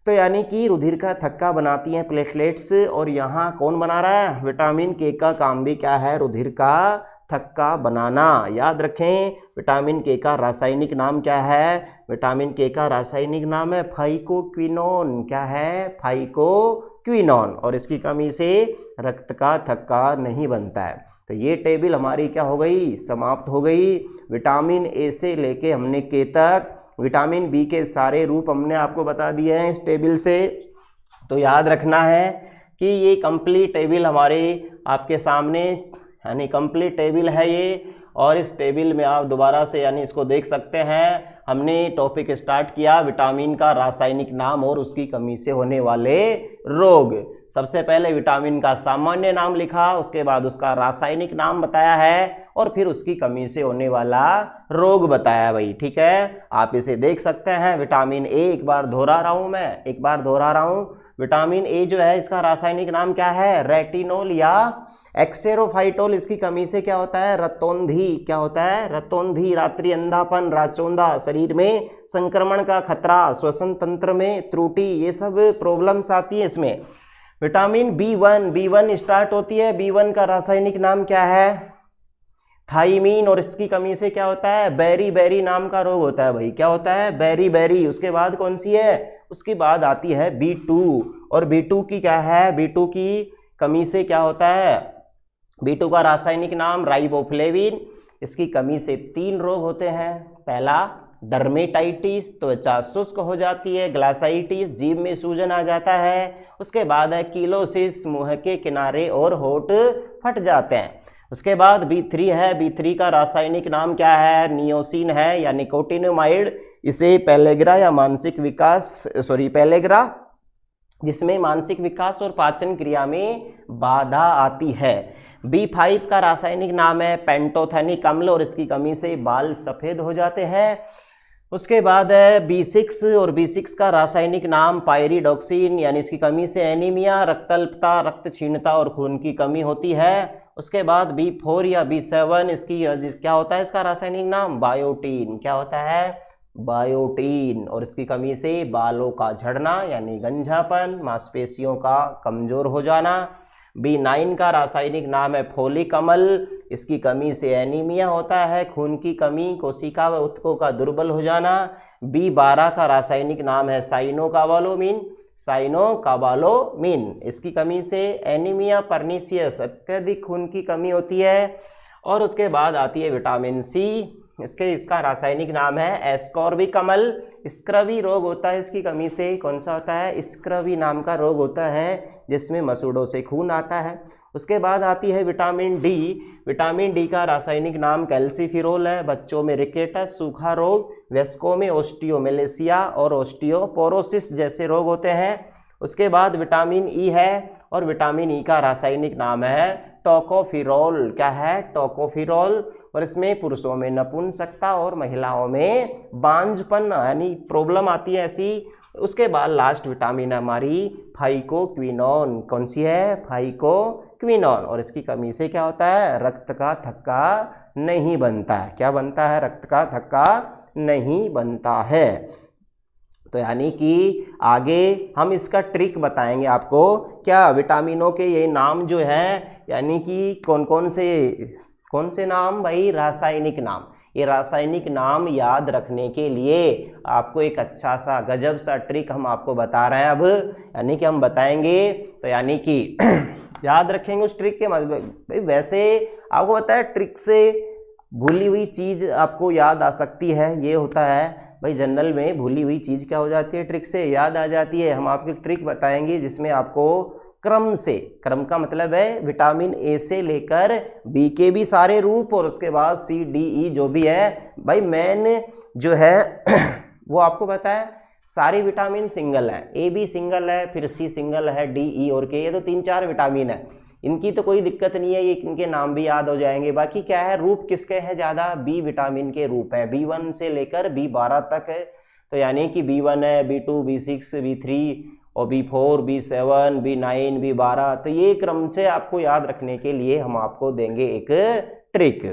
तो यानी कि रुधिर का थक्का बनाती हैं प्लेटलेट्स। और यहाँ कौन बना रहा है? विटामिन के का काम भी क्या है? रुधिर का थक्का बनाना। याद रखें, विटामिन के का रासायनिक नाम क्या है? विटामिन के का रासायनिक नाम है फाइकोक्विनोन। क्या है? फाइकोक्विनोन। और इसकी कमी से रक्त का थक्का नहीं बनता है। तो ये टेबल हमारी क्या हो गई? समाप्त हो गई। विटामिन ए से लेके हमने के तक विटामिन बी के सारे रूप हमने आपको बता दिए हैं इस टेबल से। तो याद रखना है कि ये कंप्लीट टेबल हमारे आपके सामने, यानी कंप्लीट टेबल है ये। और इस टेबल में आप दोबारा से यानी इसको देख सकते हैं। हमने टॉपिक स्टार्ट किया विटामिन का रासायनिक नाम और उसकी कमी से होने वाले रोग। सबसे पहले विटामिन का सामान्य नाम लिखा, उसके बाद उसका रासायनिक नाम बताया है, और फिर उसकी कमी से होने वाला रोग बताया भाई। ठीक है, आप इसे देख सकते हैं। विटामिन ए, एक बार दोहरा रहा हूँ, विटामिन ए जो है इसका रासायनिक नाम क्या है? रेटिनोल या एक्सेरोफाइटोल। इसकी कमी से क्या होता है? रतौंधी। क्या होता है? रतौंधी, रात्रि अंधापन, राचौंधा, शरीर में संक्रमण का खतरा, श्वसन तंत्र में त्रुटि, ये सब प्रॉब्लम्स आती है इसमें। विटामिन बी1 स्टार्ट होती है। बी1 का रासायनिक नाम क्या है? थाइमीन। और इसकी कमी से क्या होता है? बेरी नाम का रोग होता है भाई। क्या होता है? बेरी। उसके बाद कौन सी है? उसके बाद आती है B2। और B2 की क्या है? B2 की कमी से क्या होता है? B2 का रासायनिक नाम राइबोफ्लेविन। इसकी कमी से 3 रोग होते हैं। पहला डर्मेटाइटिस, त्वचा शुष्क हो जाती है। ग्लासाइटिस, जीभ में सूजन आ जाता है। उसके बाद है कीलोसिस, मुंह के किनारे और होठ फट जाते हैं। उसके बाद B3 है। B3 का रासायनिक नाम क्या है? नियोसिन है या निकोटिनोमाइड। इसे पेलेग्रा या मानसिक विकास, पेलेग्रा, जिसमें मानसिक विकास और पाचन क्रिया में बाधा आती है। B5 का रासायनिक नाम है पेंटोथेनिक अम्ल, और इसकी कमी से बाल सफेद हो जाते हैं। उसके बाद है B6, और B6 का रासायनिक नाम पायरिडॉक्सिन, यानी इसकी कमी से एनीमिया, रक्तअल्पता, रक्त क्षीणता और खून की कमी होती है। उसके बाद B4 या B7, इसकी क्या होता है? इसका रासायनिक नाम बायोटीन। क्या होता है? बायोटीन। और इसकी कमी से बालों का झड़ना यानी गंजापन, मांसपेशियों का कमजोर हो जाना। B9 का रासायनिक नाम है फोलिक अम्ल। इसकी कमी से एनीमिया होता है, खून की कमी, कोशिका व ऊतकों का दुर्बल हो जाना। B12 का रासायनिक नाम है साइनोकाबालोमिन। इसकी कमी से एनीमिया पर्निशियस, अत्यधिक खून की कमी होती है। और उसके बाद आती है विटामिन सी। इसका रासायनिक नाम है एस्कॉर्बिकमल। स्क्रवी रोग होता है इसकी कमी से, कौन सा होता है, स्क्रवी नाम का रोग होता है जिसमें मसूड़ों से खून आता है। उसके बाद आती है विटामिन डी। विटामिन डी का रासायनिक नाम कैल्सीफिरोल है। बच्चों में रिकेटस सूखा रोग, वयस्कों में ओस्टियोमेलेसिया और ओस्टियोपोरोसिस जैसे रोग होते हैं। उसके बाद विटामिन ई है, और विटामिन ई का रासायनिक नाम है टोकोफिरोल। क्या है, टोकोफिरोल। और इसमें पुरुषों में नपुंसकता और महिलाओं में बांझपन यानी प्रॉब्लम आती है ऐसी। उसके बाद लास्ट विटामिन हमारी फाइकोक्विनोन। कौन सी है, फाइकोक्विनोन। और इसकी कमी से क्या होता है, रक्त का थक्का नहीं बनता है। क्या बनता है, रक्त का थक्का नहीं बनता है। तो यानी कि आगे हम इसका ट्रिक बताएंगे आपको। क्या विटामिनों के ये नाम जो हैं, यानी कि कौन से नाम भाई, रासायनिक नाम। ये रासायनिक नाम याद रखने के लिए आपको एक अच्छा सा गजब सा ट्रिक हम आपको बता रहे हैं अब, यानी कि हम बताएंगे। तो यानी कि याद रखेंगे उस ट्रिक के भाई। वैसे आपको पता है ट्रिक से भूली हुई चीज़ आपको याद आ सकती है, ये होता है भाई जनरल में। भूली हुई चीज़ क्या हो जाती है, ट्रिक से याद आ जाती है। हम आपको एक ट्रिक बताएंगे जिसमें आपको क्रम से, क्रम का मतलब है विटामिन ए से लेकर बी के भी सारे रूप, और उसके बाद सी डी ई जो भी है भाई मेन जो है वो आपको पता है सारे विटामिन सिंगल हैं। ए भी सिंगल है, फिर सी सिंगल है, डी ई और के, ये तो 3-4 विटामिन है। इनकी तो कोई दिक्कत नहीं है, ये इनके नाम भी याद हो जाएंगे। बाकी क्या है, रूप किसके हैं ज़्यादा, बी विटामिन के रूप हैं। B1 से लेकर B12 तक है। तो यानी कि B1 है, B2, B6, B3 और B4, B7, B9, B12। तो ये क्रम से आपको याद रखने के लिए हम आपको देंगे एक ट्रिक।